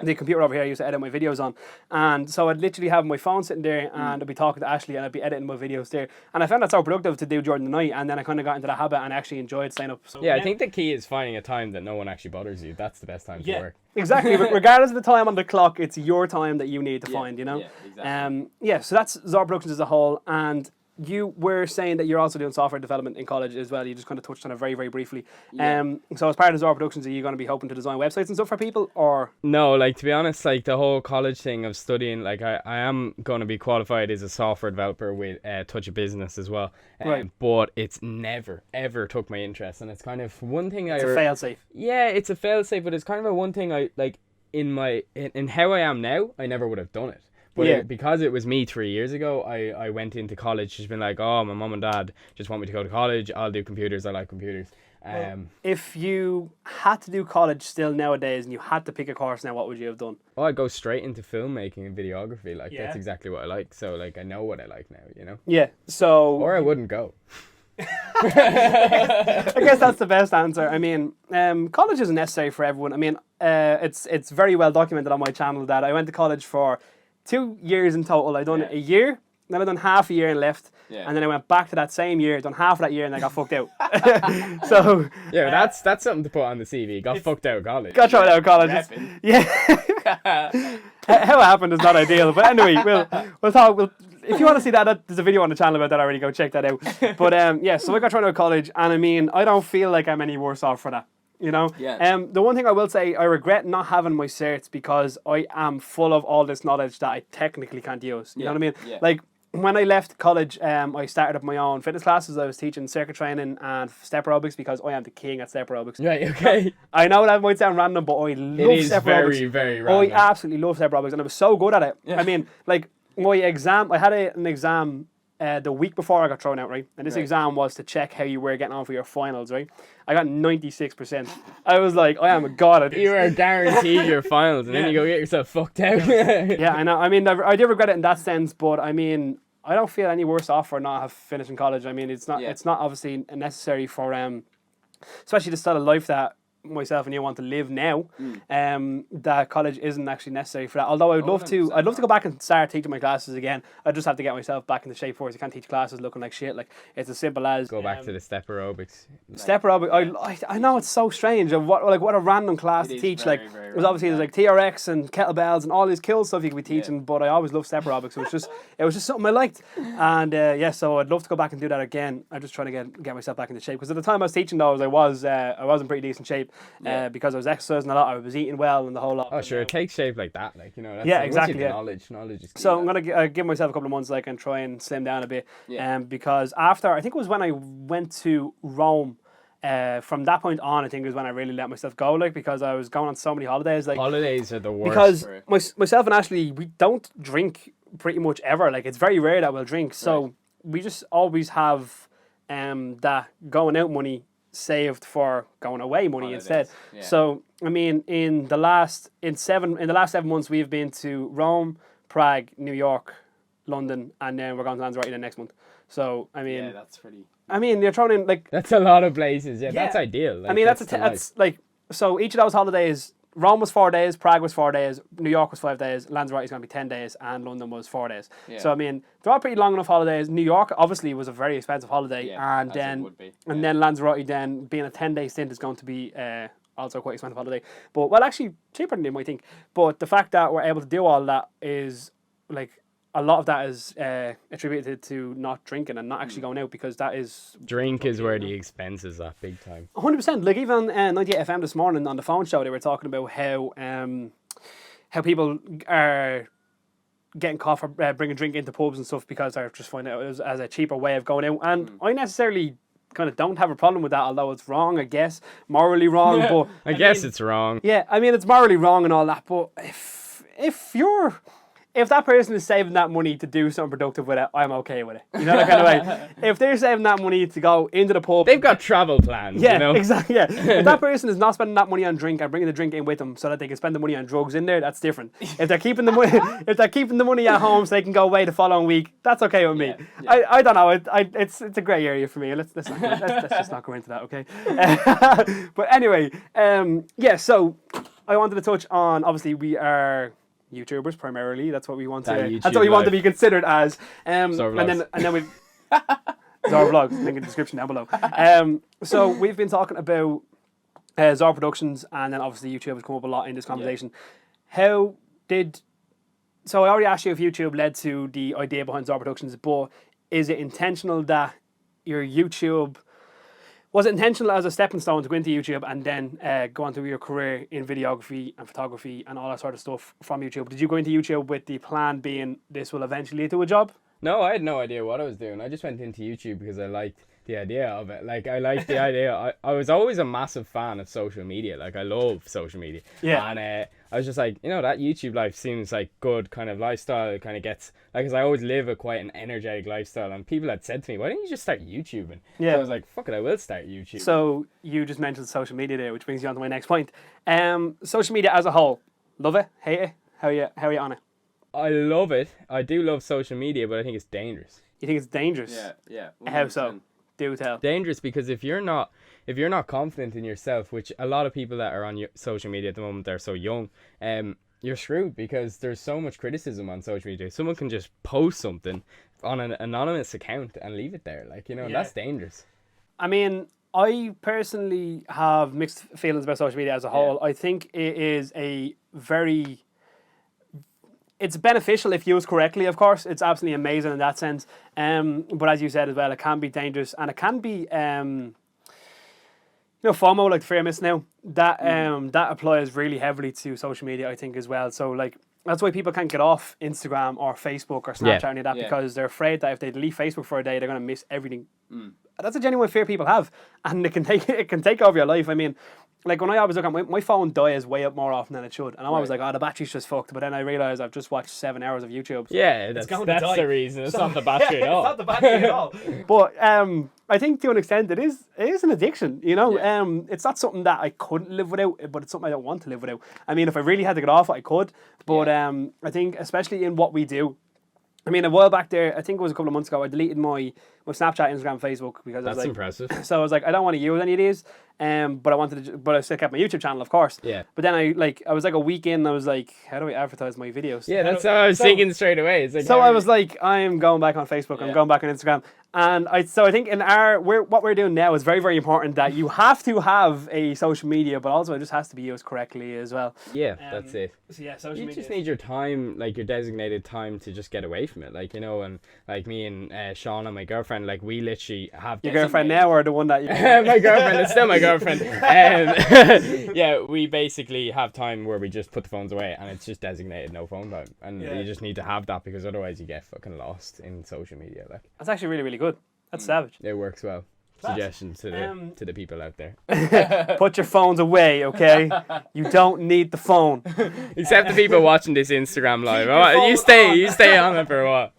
The computer over here I used to edit my videos on, and so I'd literally have my phone sitting there and I'd be talking to Ashley and I'd be editing my videos there, and I found that so productive to do during the night, and then I kind of got into the habit and actually enjoyed staying up. So, I think the key is finding a time that no one actually bothers you. That's the best time to work. Exactly. Regardless of the time on the clock, it's your time that you need to find, you know? Exactly. So that's Zora Productions as a whole, and you were saying that you're also doing software development in college as well. You just kind of touched on it very, very briefly. So as part of Zora Productions, are you going to be hoping to design websites and stuff for people, or? No, like, to be honest, like the whole college thing of studying, like I am going to be qualified as a software developer with a touch of business as well. But it's never, ever took my interest, and it's kind of one thing It's a fail-safe. Yeah, it's a fail-safe, but it's kind of a one thing I, like, in how I am now, I never would have done it. But because it was me 3 years ago, I went into college just been like, oh, my mum and dad just want me to go to college. I'll do computers. I like computers. If you had to do college still nowadays and you had to pick a course now, what would you have done? Oh, I'd go straight into filmmaking and videography. Like, that's exactly what I like. So, like, I know what I like now, you know? Yeah, so... Or I wouldn't go. I guess that's the best answer. I mean, college isn't necessary for everyone. I mean, it's very well documented on my channel that I went to college for 2 years in total. I done a year, then I done half a year and left, and then I went back to that same year, done half of that year, and I got fucked out. So that's something to put on the CV. Got fucked out of college. Got thrown out of college. How it happened is not ideal, but anyway, we'll talk. If you want to see that, there's a video on the channel about that already. Go check that out. But so I got thrown out of college, and I mean, I don't feel like I'm any worse off for that. You know, the one thing I will say, I regret not having my certs because I am full of all this knowledge that I technically can't use. You know what I mean? Like when I left college, I started up my own fitness classes. I was teaching circuit training and step aerobics because I am the king at step aerobics. Right. Okay. I know that might sound random, but I love step aerobics. It is very, very random. I absolutely love step aerobics, and I was so good at it. I mean, like my exam, I had an exam the week before I got thrown out, right? And this exam was to check how you were getting on for your finals, right? I got 96%. I was like, I am a god at this. You were guaranteed your finals, and then you go get yourself fucked out. I know. I mean, I do regret it in that sense, but I mean, I don't feel any worse off for not have finished in college. I mean, it's not obviously necessary for especially the style of life that myself and you want to live now. That college isn't actually necessary for that. Although I'd love to go back and start teaching my classes again. I just have to get myself back into shape for it. You can't teach classes looking like shit. Like, it's as simple as go back to the step aerobics. Step aerobics. I know it's so strange of what a random class to teach. Like, it was obviously there's like TRX and kettlebells and all this cool stuff you could be teaching. But I always loved step aerobics. It was just something I liked. And so I'd love to go back and do that again. I'm just trying to get myself back into shape, because at the time I was teaching those, I was in pretty decent shape. Because I was exercising a lot, I was eating well, and the whole lot. Oh, sure, it takes shape like that, like, you know. That's Exactly. Knowledge is key. So I'm gonna give myself a couple of months, like, and try and slim down a bit. Because after, I think it was when I went to Rome. From that point on, I think is when I really let myself go, like, because I was going on so many holidays. Like, holidays are the worst. Because myself and Ashley, we don't drink pretty much ever. Like, it's very rare that we'll drink. So we just always have that going out money saved for going away money instead. So I mean, in the last 7 months we've been to Rome, Prague, New York, London, and then we're going to Lanzarote the next month. So I mean, Yeah, that's pretty. I mean, you're throwing in like That's a lot of places. Yeah, that's ideal. Like, I mean, that's like, so each of those holidays, Rome was 4 days, Prague was 4 days, New York was 5 days, Lanzarote is going to be 10 days, and London was 4 days. Yeah. So I mean, they're all pretty long enough holidays. New York obviously was a very expensive holiday, Yeah, and as it then would be. and then Lanzarote, then being a 10-day stint, is going to be also quite expensive holiday. But well, actually cheaper than you might think. But the fact that we're able to do all that is like, a lot of that is attributed to not drinking and not actually going out, because that is... Drink is where the expenses are big time. 100%. Like even on 98 FM this morning on the phone show, they were talking about how people are getting caught for bringing drink into pubs and stuff because they're just finding it as a cheaper way of going out. And I necessarily kind of don't have a problem with that, although it's wrong, I guess, morally wrong. But I guess it's wrong. yeah, I mean, it's morally wrong and all that. But if that person is saving that money to do something productive with it, I'm okay with it. You know, that kind of way. If they're saving that money to go into the pub... They've got travel plans, yeah, you know? exactly. Yeah. If that person is not spending that money on drink and bringing the drink in with them so that they can spend the money on drugs in there, that's different. If they're keeping the money, at home so they can go away the following week, that's okay with me. Yeah. I don't know. It's a grey area for me. Let's just not go into that, okay? But anyway, yeah. So I wanted to touch on, obviously we are YouTubers primarily. That's what we want to. That's what we want to be considered as. And then we Zara Vlogs, link in the description down below. So we've been talking about Zara Productions, and then obviously YouTube has come up a lot in this conversation. Yeah. So I already asked you if YouTube led to the idea behind Zara Productions, but is it intentional that your YouTube... Was it intentional as a stepping stone to go into YouTube and then go on to your career in videography and photography and all that sort of stuff from YouTube? Did you go into YouTube with the plan being this will eventually lead to a job? No, I had no idea what I was doing. I just went into YouTube because I liked the idea of it. Like, I liked the idea. I was always a massive fan of social media. Like, I love social media. Yeah. And I was just like, you know, that YouTube life seems like good kind of lifestyle. It kind of gets, like, because I always live a quite an energetic lifestyle. And people had said to me, why don't you just start YouTubing? Yeah. So I was like, fuck it, I will start YouTube. So you just mentioned social media there, which brings you on to my next point. Social media as a whole, love it, hate it? How are you on it? I love it. I do love social media, but I think it's dangerous. You think it's dangerous? Yeah. 100%. How so? Do tell. Dangerous because if you're not confident in yourself, which a lot of people that are on social media at the moment, they're so young, you're screwed because there's so much criticism on social media. Someone can just post something on an anonymous account and leave it there, like, you know, that's dangerous. I mean, I personally have mixed feelings about social media as a whole. I think it is it's beneficial if used correctly, of course. It's absolutely amazing in that sense. But as you said as well, it can be dangerous, and it can be, FOMO, like the fear of missing out. That applies really heavily to social media, I think, as well. So, like, that's why people can't get off Instagram or Facebook or Snapchat or any of that, because they're afraid that if they delete Facebook for a day, they're going to miss everything. That's a genuine fear people have, and it can take over your life. I mean, like, when I always look at my phone dies way up more often than it should, and I'm always like, the battery's just fucked. But then I realise I've just watched 7 hours of YouTube. Yeah, that's the reason. It's not the battery at all. It's not the battery at all. But I think to an extent it is an addiction. You know, it's not something that I couldn't live without, but it's something I don't want to live without. I mean, if I really had to get off it, I could. But I think especially in what we do. I mean, a while back there, I think it was a couple of months ago, I deleted my Snapchat, Instagram, Facebook because I was like, impressive. So I was like, I don't want to use any of these, but I still kept my YouTube channel, of course. Yeah. But then I was like a week in, I was like, how do I advertise my videos? Yeah, that's how I was thinking straight away. It's like, so I was like, I'm going back on Facebook, I'm going back on Instagram. And I think in what we're doing now is very, very important that you have to have a social media, but also it just has to be used correctly as well. Yeah, that's it. So yeah, social media. You just need your time, like your designated time to just get away from it. Like, you know, and like me and Sean and my girlfriend, like we literally have... Your girlfriend now or the one that you... My girlfriend, it's still my girlfriend. Yeah, we basically have time where we just put the phones away and it's just designated no phone time. And you just need to have that because otherwise you get fucking lost in social media. Like, that's actually really, really good. That's savage. It works well. suggestion to the people out there. Put your phones away, okay? You don't need the phone. Except the people watching this Instagram live. You stay on it for a while.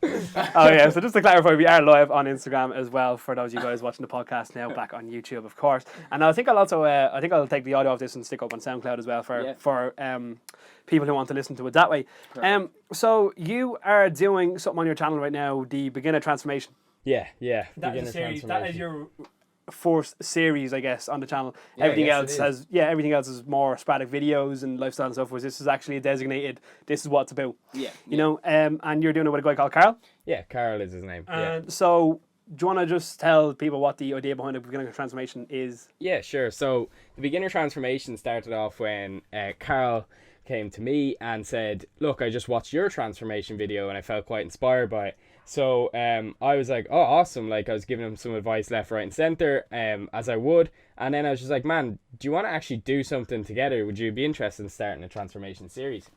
Oh yeah, so just to clarify, we are live on Instagram as well for those of you guys watching the podcast now, back on YouTube, of course. And I think I'll also take the audio of this and stick up on SoundCloud as well for people who want to listen to it that way. So you are doing something on your channel right now, the beginner transformation. Yeah. That is a series. That is your fourth series, I guess, on the channel. Everything else is more sporadic videos and lifestyle and stuff. Whereas this is actually a designated. This is what it's about. Yeah. You know, and you're doing it with a guy called Carl. Yeah, Carl is his name. So, do you want to just tell people what the idea behind the beginner transformation is? Yeah, sure. So the beginner transformation started off when Carl came to me and said, "Look, I just watched your transformation video and I felt quite inspired by it." So I was like, "Oh, awesome!" Like I was giving him some advice left, right, and center, as I would. And then I was just like, "Man, do you want to actually do something together? Would you be interested in starting a transformation series?"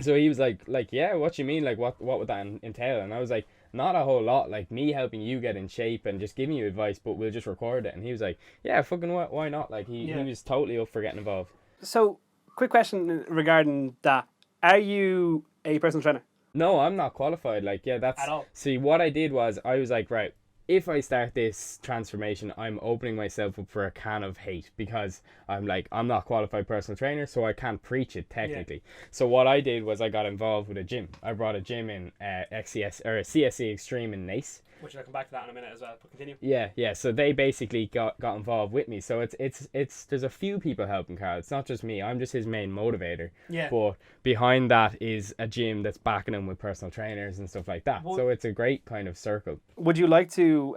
So he was like, "Yeah, what do you mean? Like, what would that entail?" And I was like, "Not a whole lot. Like me helping you get in shape and just giving you advice, but we'll just record it." And he was like, "Yeah, fucking why not?" Like he was totally up for getting involved. So, quick question regarding that: are you a personal trainer? No, I'm not qualified. Like, yeah, that's... At all. See, what I did was, I was like, right, if I start this transformation, I'm opening myself up for a can of hate because I'm like, I'm not qualified personal trainer, so I can't preach it technically. Yeah. So what I did was I got involved with a gym. I brought a gym in CSE Extreme in Nace. Which I'll come back to that in a minute as well, but continue. Yeah. So they basically got involved with me. So it's there's a few people helping Carl. It's not just me. I'm just his main motivator. Yeah. But behind that is a gym that's backing him with personal trainers and stuff like that. So it's a great kind of circle. Would you like to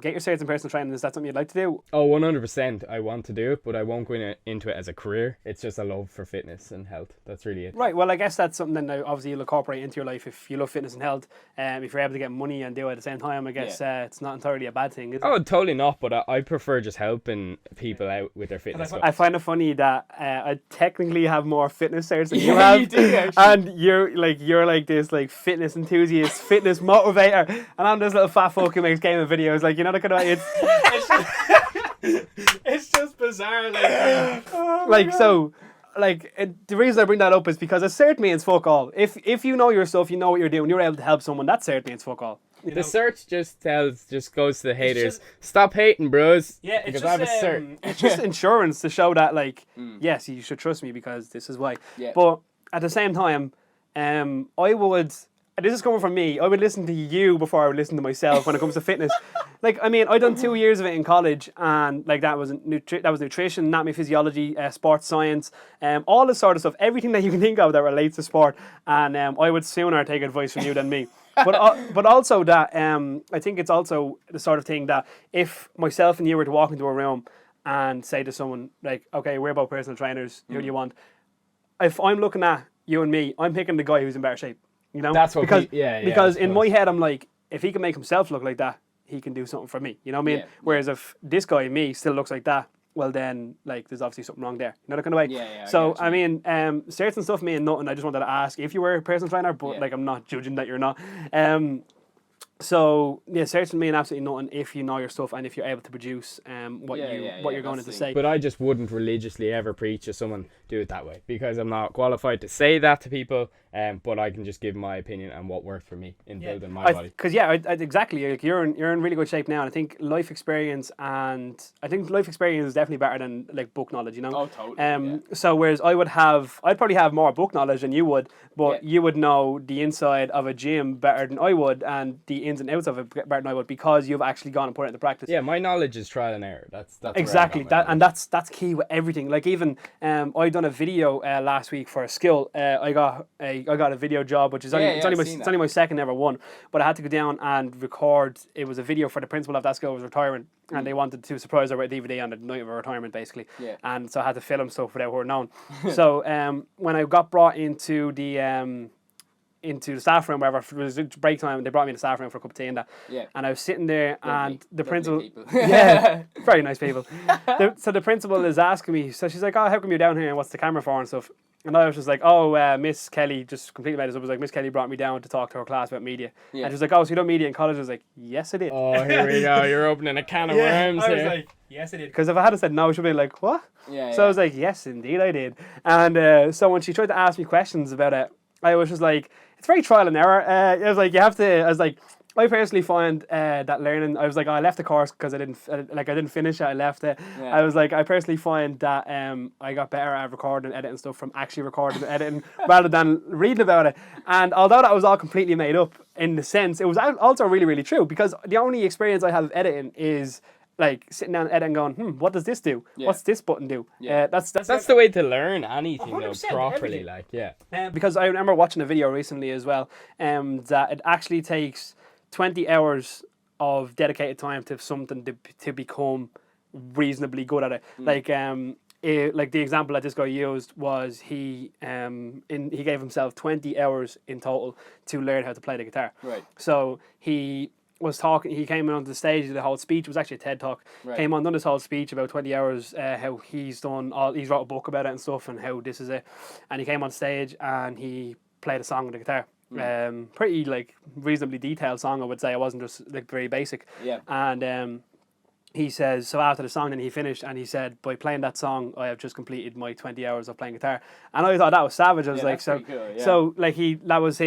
get your certs in personal training? Is that something you'd like to do? Oh, 100%. I want to do it, but I won't go into it as a career. It's just a love for fitness and health. That's really it. Right. Well, I guess that's something that obviously you'll incorporate into your life if you love fitness and health. If you're able to get money and do it at the same time, I guess it's not entirely a bad thing, is it? Oh, totally not. But I prefer just helping people out with their fitness. I find it funny that I technically have more fitness certs than you have. You do, actually. And you're like this like fitness enthusiast, fitness motivator, and I'm this little fat fuck who makes gaming videos. Like, you know, the kind of it's just bizarre. The reason I bring that up is because a cert means fuck all. If you know your stuff, you know what you're doing, you're able to help someone, that cert means fuck all. The cert just goes to the haters. Stop hating, bros. Yeah, it's just, I have a cert. It's just insurance to show that, like, yes, you should trust me because this is why. Yeah. But at the same time, I would... This is coming from me. I would listen to you before I would listen to myself when it comes to fitness. Like, I mean, I done 2 years of it in college, and like that was nutrition, anatomy, physiology, sports science, all this sort of stuff. Everything that you can think of that relates to sport. And I would sooner take advice from you than me. But also that I think it's also the sort of thing that if myself and you were to walk into a room and say to someone like, "Okay, we're both personal trainers. Who do you want?" If I'm looking at you and me, I'm picking the guy who's in better shape. You know, that's what because in my head I'm like, if he can make himself look like that, he can do something for me. You know what I mean? Yeah. Whereas if this guy, me, still looks like that, well then, like, there's obviously something wrong there. You know, that kind of way. Yeah. So I mean, certain stuff mean nothing. I just wanted to ask if you were a personal trainer, but like, I'm not judging that you're not. So yeah, certainly mean absolutely nothing if you know your stuff and if you're able to produce what you're going to say. But I just wouldn't religiously ever preach to someone do it that way because I'm not qualified to say that to people. But I can just give my opinion and what worked for me in building my body. Because exactly, like you're in really good shape now, and I think life experience is definitely better than like book knowledge. You know. Oh, totally. So whereas I'd probably have more book knowledge than you would, but you would know the inside of a gym better than I would, and the ins and outs of it better than I would because you've actually gone and put it into practice. Yeah, my knowledge is trial and error. That's exactly that, and that's key with everything. Like even I done a video last week for a skill. I got a video job, which is only my second ever one, but I had to go down and record. It was a video for the principal of that school was retiring, and they wanted to surprise her with a DVD on the night of her retirement, basically. Yeah. And so I had to film stuff without her knowing. So when I got brought into the into the staff room, wherever, it was break time, and they brought me in the staff room for a cup of tea and that. Yeah. And I was sitting there, and the principal, people. yeah, very nice people. So the principal is asking me, so she's like, oh, how come you're down here and what's the camera for and stuff? And I was just like, oh, Miss Kelly, just completely made this up. I was like, Miss Kelly brought me down to talk to her class about media. Yeah. And she was like, oh, so you done media in college? I was like, yes, I did. Oh, here we go. You're opening a can of worms here. I was like, yes, I did. Because if I had said no, she'd be like, what? Yeah. So I was like, yes, indeed, I did. And so when she tried to ask me questions about it, I was just like, it's very trial and error. I was like, I personally find that learning, I was like, I left the course because I didn't finish it, I left it. Yeah. I was like, I personally find that I got better at recording and editing stuff from actually recording and editing rather than reading about it. And although that was all completely made up in the sense, it was also really, really true, because the only experience I have of editing is like sitting down and editing going, what does this do? Yeah. What's this button do? Yeah. That's the way to learn anything though, properly. Everything. Like, yeah. Because I remember watching a video recently as well, that it actually takes 20 hours of dedicated time to something to become reasonably good at it. Like like the example that this guy used was he gave himself 20 hours in total to learn how to play the guitar. Right. So he came on the stage, the whole speech was actually a TED talk. Right. Came on, done this whole speech about 20 hours, how he's wrote a book about it and stuff, and how this is it. And he came on stage and he played a song with the guitar. Pretty like reasonably detailed song, I would say. It wasn't just like very basic. Yeah. And he says, so after the song, then he finished and he said, by playing that song, I have just completed my 20 hours of playing guitar. And I thought that was savage. I was like, so cool, yeah. So like he was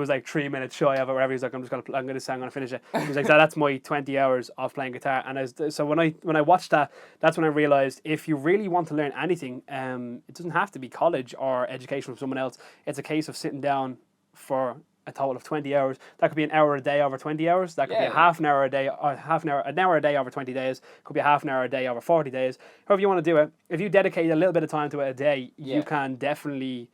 like 3 minutes shy of it, wherever. He's like, I'm gonna finish it. He's like, so that's my 20 hours of playing guitar. And so when I watched that, that's when I realized if you really want to learn anything, it doesn't have to be college or education from someone else. It's a case of sitting down for a total of 20 hours. That could be an hour a day over 20 hours. That could be a half an hour a day, or an hour a day over 20 days. Could be a half an hour a day over 40 days. However you want to do it. If you dedicate a little bit of time to it a day, you can definitely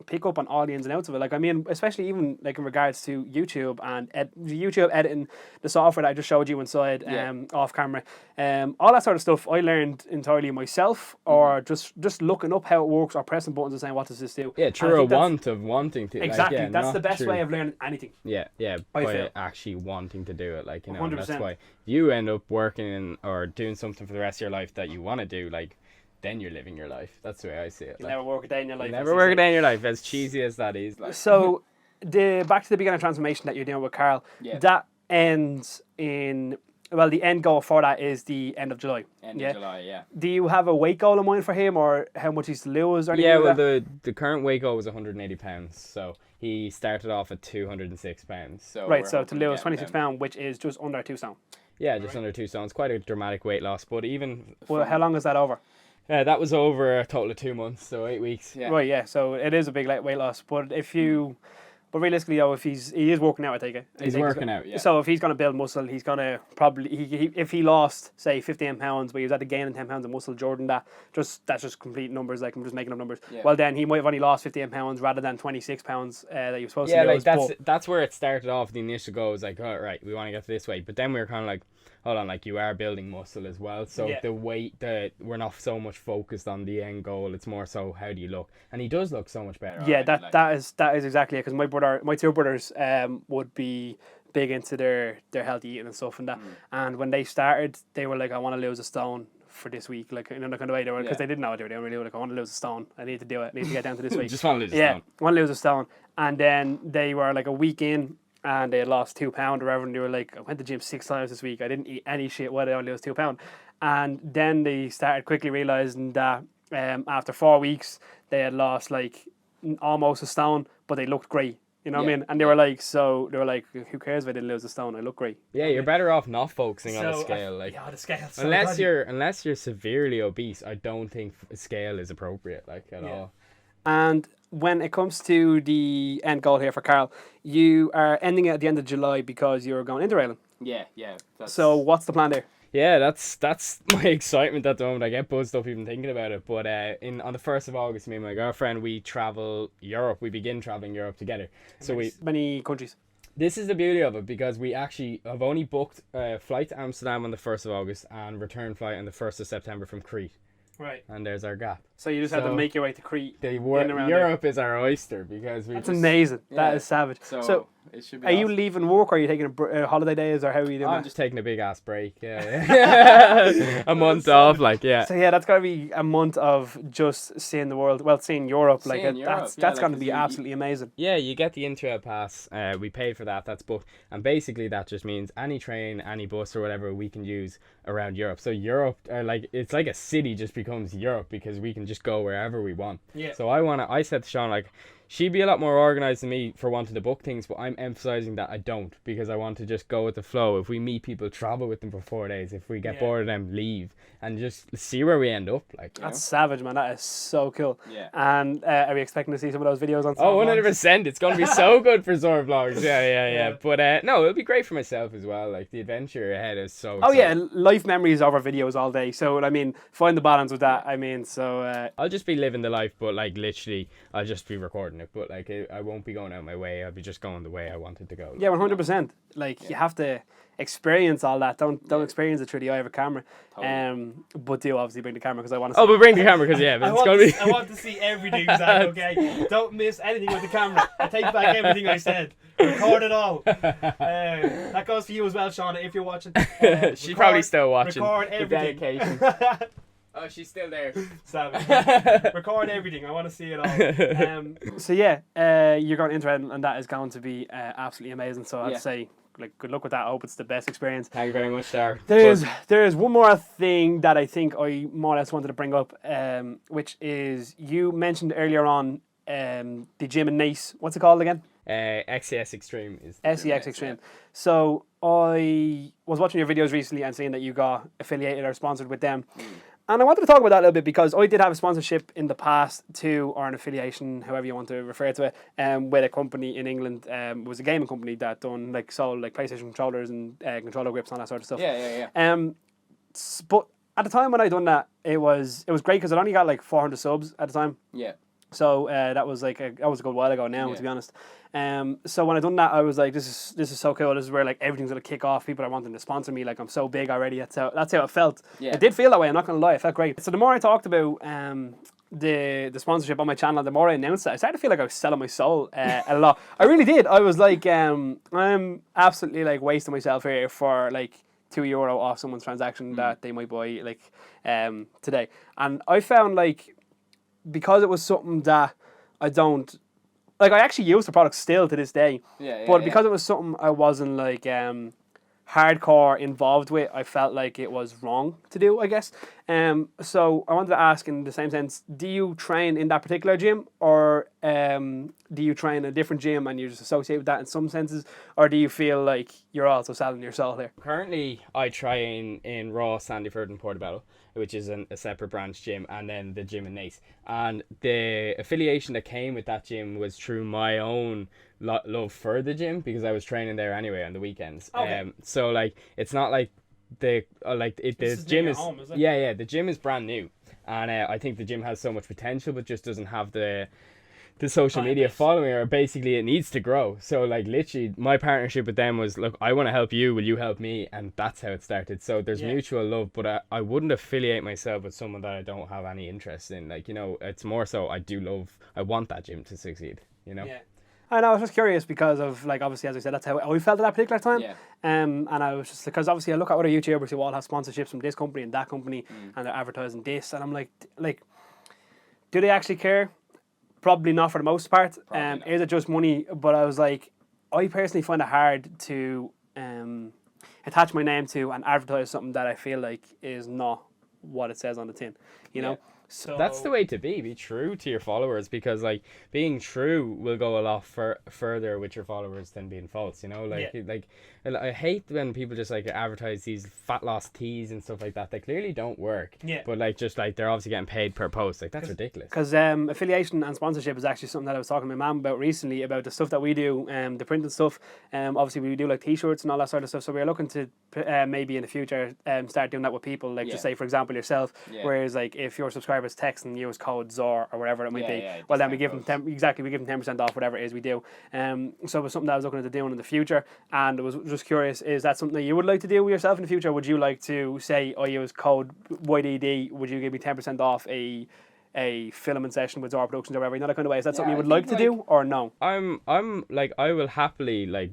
pick up on all the ins and outs of it. Like, I mean, especially even like in regards to YouTube and YouTube editing, the software that I just showed you inside off camera, all that sort of stuff I learned entirely myself, or just looking up how it works, or pressing buttons and saying, what does this do? Yeah, true, a want of wanting to. Exactly, like, that's the best way of learning anything. Yeah, by actually wanting to do it. Like, you know, 100%. That's why if you end up working or doing something for the rest of your life that you want to do, like, then you're living your life. That's the way I see it. You'll never work a day in your life. Never work a day in your life, as cheesy as that is. Like. So, back to the beginner transformation that you're doing with Carl, that ends in, well, the end goal for that is the end of July. End of July, yeah. Do you have a weight goal in mind for him, or how much he's to lose? Or anything? Yeah, well, the current weight goal was 180 pounds, so he started off at 206 pounds. So to lose 26 pounds, which is just under 2 stone. Yeah, just under 2 stones. Quite a dramatic weight loss, but even... Well, how long is that over? That was over a total of 2 months, so 8 weeks. Yeah. Right, yeah. So it is a big weight loss. But but realistically though, he is working out, I take it. He's working out, yeah. So if he's going to build muscle, he's going to probably, if he lost, say, 15 pounds, but he was at the gaining 10 pounds of muscle, Jordan, that's just complete numbers, like I'm just making up numbers. Yeah. Well, then he might have only lost 15 pounds rather than 26 pounds that he was supposed to lose. Yeah, like that's where it started off. The initial goal was like, all right, we want to get to this weight. But then we were kind of like, hold on, like, you are building muscle as well. So the weight, we're not so much focused on the end goal. It's more so, how do you look? And he does look so much better. Yeah, that is exactly it. Because my two brothers would be big into their healthy eating and stuff and that. And when they started, they were like, I want to lose a stone for this week, like, in the kind of way they were, because they didn't know what they were doing. They were like, I want to lose a stone. I need to do it. I need to get down to this weight. Just want to lose a stone. Yeah, want to lose a stone. And then they were like a week in, and they had lost 2 pounds or whatever, and they were like, I went to the gym 6 times this week. I didn't eat any shit. Why did I only lose 2 pounds? And then they started quickly realising that after 4 weeks, they had lost like almost a stone, but they looked great. You know what I mean? And they were like, who cares if I didn't lose a stone? I look great. Yeah, you're better off not focusing on the scale. Like, the scale. Unless you're severely obese, I don't think a scale is appropriate, like, at all. And when it comes to the end goal here for Carl, you are ending it at the end of July because you're going interrailing. Yeah. So what's the plan there? Yeah, that's my excitement at the moment. I get buzzed up even thinking about it. But on the 1st of August, me and my girlfriend, we travel Europe. We begin traveling Europe together. So many countries. This is the beauty of it, because we actually have only booked a flight to Amsterdam on the 1st of August and return flight on the 1st of September from Crete. Right. And there's our gap. So you just have to make your way to Crete. Europe is our oyster because we. That's amazing. That is savage. So it should be. Are you leaving work, or are you taking holiday days, or how are you doing? I'm just taking a big ass break. Yeah. A month off, like So yeah, that's gotta be a month of just seeing the world. Well, seeing Europe, that's gonna be absolutely amazing. Yeah, you get the Interrail pass. We paid for that. That's booked, and basically that just means any train, any bus, or whatever we can use around Europe. So Europe, it's like a city just becomes Europe because we can just go wherever we want. Yeah. So I said to Sean, like, she'd be a lot more organised than me for wanting to book things, but I'm emphasising that I don't, because I want to just go with the flow. If we meet people, travel with them for 4 days. If we get bored of them, leave, and just see where we end up. Like, that's savage, man. That is so cool. Yeah. And are we expecting to see some of those videos on? 100%. It's gonna be so good for Zor vlogs. Yeah. But no, it'll be great for myself as well. Like, the adventure ahead is so. Oh yeah, life memories over videos all day. So I mean, find the balance with that. I mean, so I'll just be living the life, but like literally, I'll just be recording it. But like, I won't be going out my way. I'll be just going the way I wanted to go. Yeah, 100%. Like, you have to experience all that. Don't experience it through the eye of a camera. Totally. But do obviously bring the camera, because I want to. But bring the camera, because it's gonna be. I want to see everything, Zack. Okay, don't miss anything with the camera. I take back everything I said. Record it all. That goes for you as well, Shauna, if you're watching. She's probably still watching. Record everything. Dedication. Oh, she's still there. Savage. Record everything. I want to see it all. So yeah, you're going into it, and that is going to be absolutely amazing. So I'd say, like, good luck with that. I hope it's the best experience. Thank you very much, Star. There's one more thing that I think I more or less wanted to bring up, which is, you mentioned earlier on the gym in Nice. What's it called again? XCS Extreme is SEX Extreme. Yeah. So I was watching your videos recently and seeing that you got affiliated or sponsored with them. And I wanted to talk about that a little bit, because I did have a sponsorship in the past too, or an affiliation, however you want to refer to it, with a company in England. It was a gaming company that sold PlayStation controllers and controller grips and all that sort of stuff. Yeah. But at the time when I done that, it was great, because it only got like 400 subs at the time. Yeah. So that was a good while ago now, to be honest. So when I done that, I was like, this is so cool. This is where like everything's gonna kick off. People are wanting to sponsor me. Like, I'm so big already. That's how it felt. Yeah. It did feel that way. I'm not gonna lie. It felt great. So the more I talked about the sponsorship on my channel, the more I announced it, I started to feel like I was selling my soul a lot. I really did. I was like, I'm absolutely like wasting myself here for like €2 off someone's transaction that they might buy like today. And I found, like, because it was something that I don't like, I actually use the product still to this day. But because it was something I wasn't like hardcore involved with, I felt like it was wrong to do, I guess. So I wanted to ask, in the same sense, do you train in that particular gym, or do you train in a different gym and you just associate with that in some senses, or do you feel like you're also selling your soul here? Currently, I train in Raw, Sandyford and Portobello, which is a separate branch gym, and then the gym in Nace. And the affiliation that came with that gym was through my own love for the gym, because I was training there anyway on the weekends. Okay. So like, it's not like the gym is home, is it? Yeah, the gym is brand new, and I think the gym has so much potential, but just doesn't have the social media following, or basically it needs to grow. So like, literally my partnership with them was, look, I want to help you, will you help me? And that's how it started. So there's mutual love, but I wouldn't affiliate myself with someone that I don't have any interest in. Like, you know, it's more so I want that gym to succeed, you know. I know, I was just curious because of, like, obviously, as I said, that's how I felt at that particular time. And I was just, because obviously I look at other YouTubers who all have sponsorships from this company and that company, and they're advertising this, and I'm like, do they actually care? Probably not for the most part. Is it just money? But I was like, I personally find it hard to attach my name to and advertise something that I feel like is not what it says on the tin, you know? So that's the way to be true to your followers, because like, being true will go a lot further with your followers than being false, you know. Like I hate when people just like advertise these fat loss teas and stuff like that. They clearly don't work, but like, just like, they're obviously getting paid per post. Like, that's ridiculous. Because affiliation and sponsorship is actually something that I was talking to my mum about recently, about the stuff that we do, the printed stuff. Obviously we do like t-shirts and all that sort of stuff, so we're looking to maybe in the future start doing that with people, like just say, for example, yourself, whereas like, if your subscribers text and use code ZOR or whatever it might be, well then we give them we give them 10% off whatever it is we do. So it was something that I was looking to do in the future, and I was just curious, is that something that you would like to do with yourself in the future? Would you like to say, I use code YDD, would you give me 10% off a a filming session with Zora Productions or whatever? You know, that kind of way. Is that something Yeah, you would I like to think, do or no? I'm like, I will happily like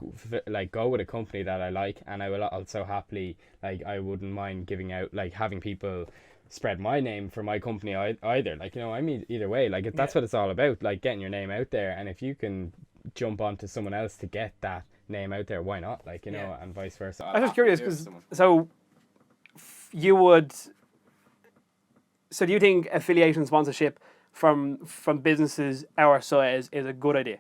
go with a company that I like, and I will also happily, like, I wouldn't mind giving out, like, having people spread my name for my company either. Like, you know, I mean, either way, like, that's what it's all about, like, getting your name out there. And if you can jump onto someone else to get that name out there, why not? Like, you know, and vice versa. I was just curious because you would. So do you think affiliation sponsorship from businesses our size is a good idea?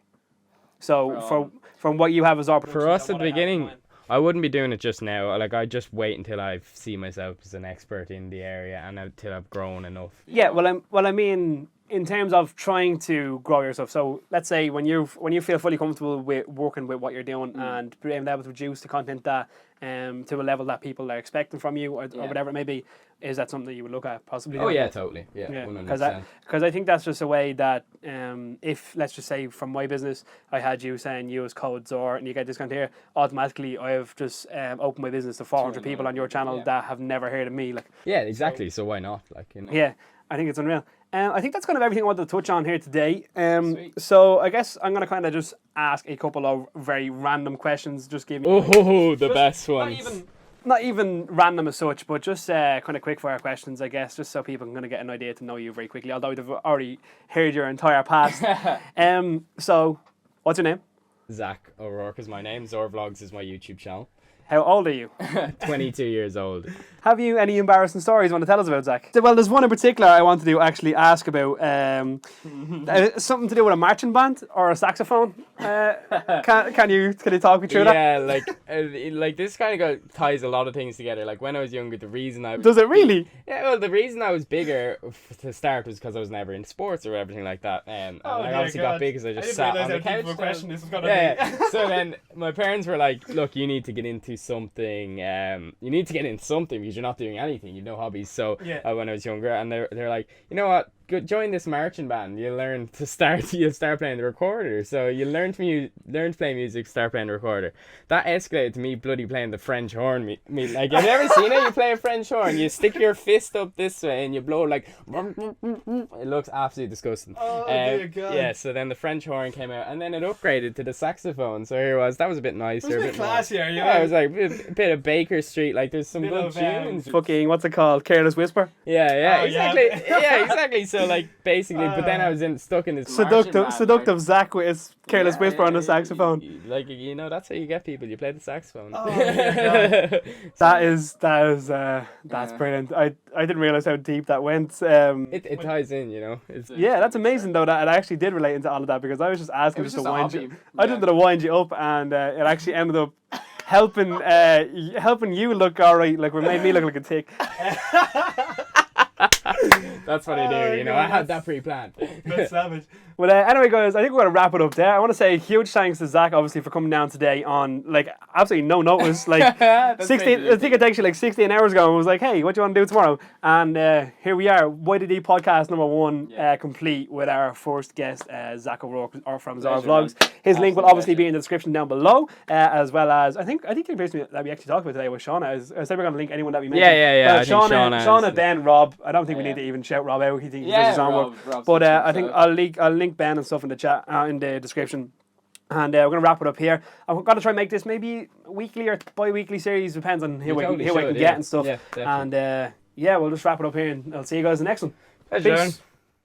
So from what you have as our for us at the beginning, I wouldn't be doing it just now. Like, I'd just wait until I see myself as an expert in the area and until I've grown enough. Yeah, well, I mean, in terms of trying to grow yourself. So let's say when you feel fully comfortable with working with what you're doing and being able to produce the content that to a level that people are expecting from you or whatever it may be, is that something that you would look at possibly? Oh yeah, totally. Yeah, 100%. Because I think that's just a way that if, let's just say from my business, I had you saying use code ZOR and you get discount here, automatically I have just opened my business to 400 people on your channel that have never heard of me. Like, yeah, exactly. So why not? Like, you know. Yeah, I think it's unreal. I think that's kind of everything I wanted to touch on here today. So I guess I'm going to kind of just ask a couple of very random questions. Just give me the best ones. Not even random as such, but just kind of quick fire questions, I guess, just so people can kind of get an idea to know you very quickly. Although they've already heard your entire past. So, what's your name? Zack O'Rourke is my name. Zor Vlogs is my YouTube channel. How old are you? 22 years old. Have you any embarrassing stories you want to tell us about, Zack? Well, there's one in particular I wanted to actually ask about. Something to do with a marching band or a saxophone. Can you talk me through that? Yeah, like this kind of ties a lot of things together. Like when I was younger, the reason I does it really? Yeah, well, the reason I was bigger to start was because I was never in sports or everything like that. And I obviously got big because I just sat on the couch. So then my parents were like, "Look, you need to get into something. You need to get into something because you're not doing anything. You know hobbies." So when I was younger, and they're like, "You know what? Join this marching band. You'll start playing the recorder. So you learn to play music, start playing the recorder." That escalated to me bloody playing the French horn. Me like, have you ever seen it? You play a French horn, you stick your fist up this way and you blow like it looks absolutely disgusting. Oh dear God. Yeah, so then the French horn came out and then it upgraded to the saxophone. So here was, that was a bit nicer. It was a bit classier, yeah. It was like a bit of Baker Street, like there's some good tunes. Fucking, what's it called? Careless Whisper? Yeah, exactly. Yeah, exactly. So like basically, but then I was stuck in this seductive Zack with his Careless Whisper on the saxophone. Like, you know, that's how you get people. You play the saxophone. Oh, that's brilliant. I didn't realize how deep that went. It ties in, you know. Yeah, that's amazing though that it actually did relate into all of that, because I was just asking just to wind you. I just wanted to wind you up, and it actually ended up helping you look alright. Like, it made me look like a tick. That's what I do, you know. I had that pre-planned. That's savage. But anyway, guys, I think we're going to wrap it up there. I want to say a huge thanks to Zack, obviously, for coming down today on, like, absolutely no notice. Like, 16, I think it takes you like 16 hours ago, and was like, hey, what do you want to do tomorrow? And here we are, YDD podcast number 1, complete with our first guest, Zack O'Rourke, or from Zora Vlogs. His link will obviously be in the description down below, as well as, I think the person that we actually talked about today was Shauna. I said we're going to link anyone that we mentioned. Yeah. Shauna, Ben, Rob. I don't think we need to even shout Rob out. He thinks this is his own work. But I think I'll link Ben and stuff in the chat, in the description. And we're going to wrap it up here. I'm going to try and make this maybe weekly or bi-weekly series. Depends on who I can get and stuff. Yeah, and we'll just wrap it up here, and I'll see you guys in the next one. Peace.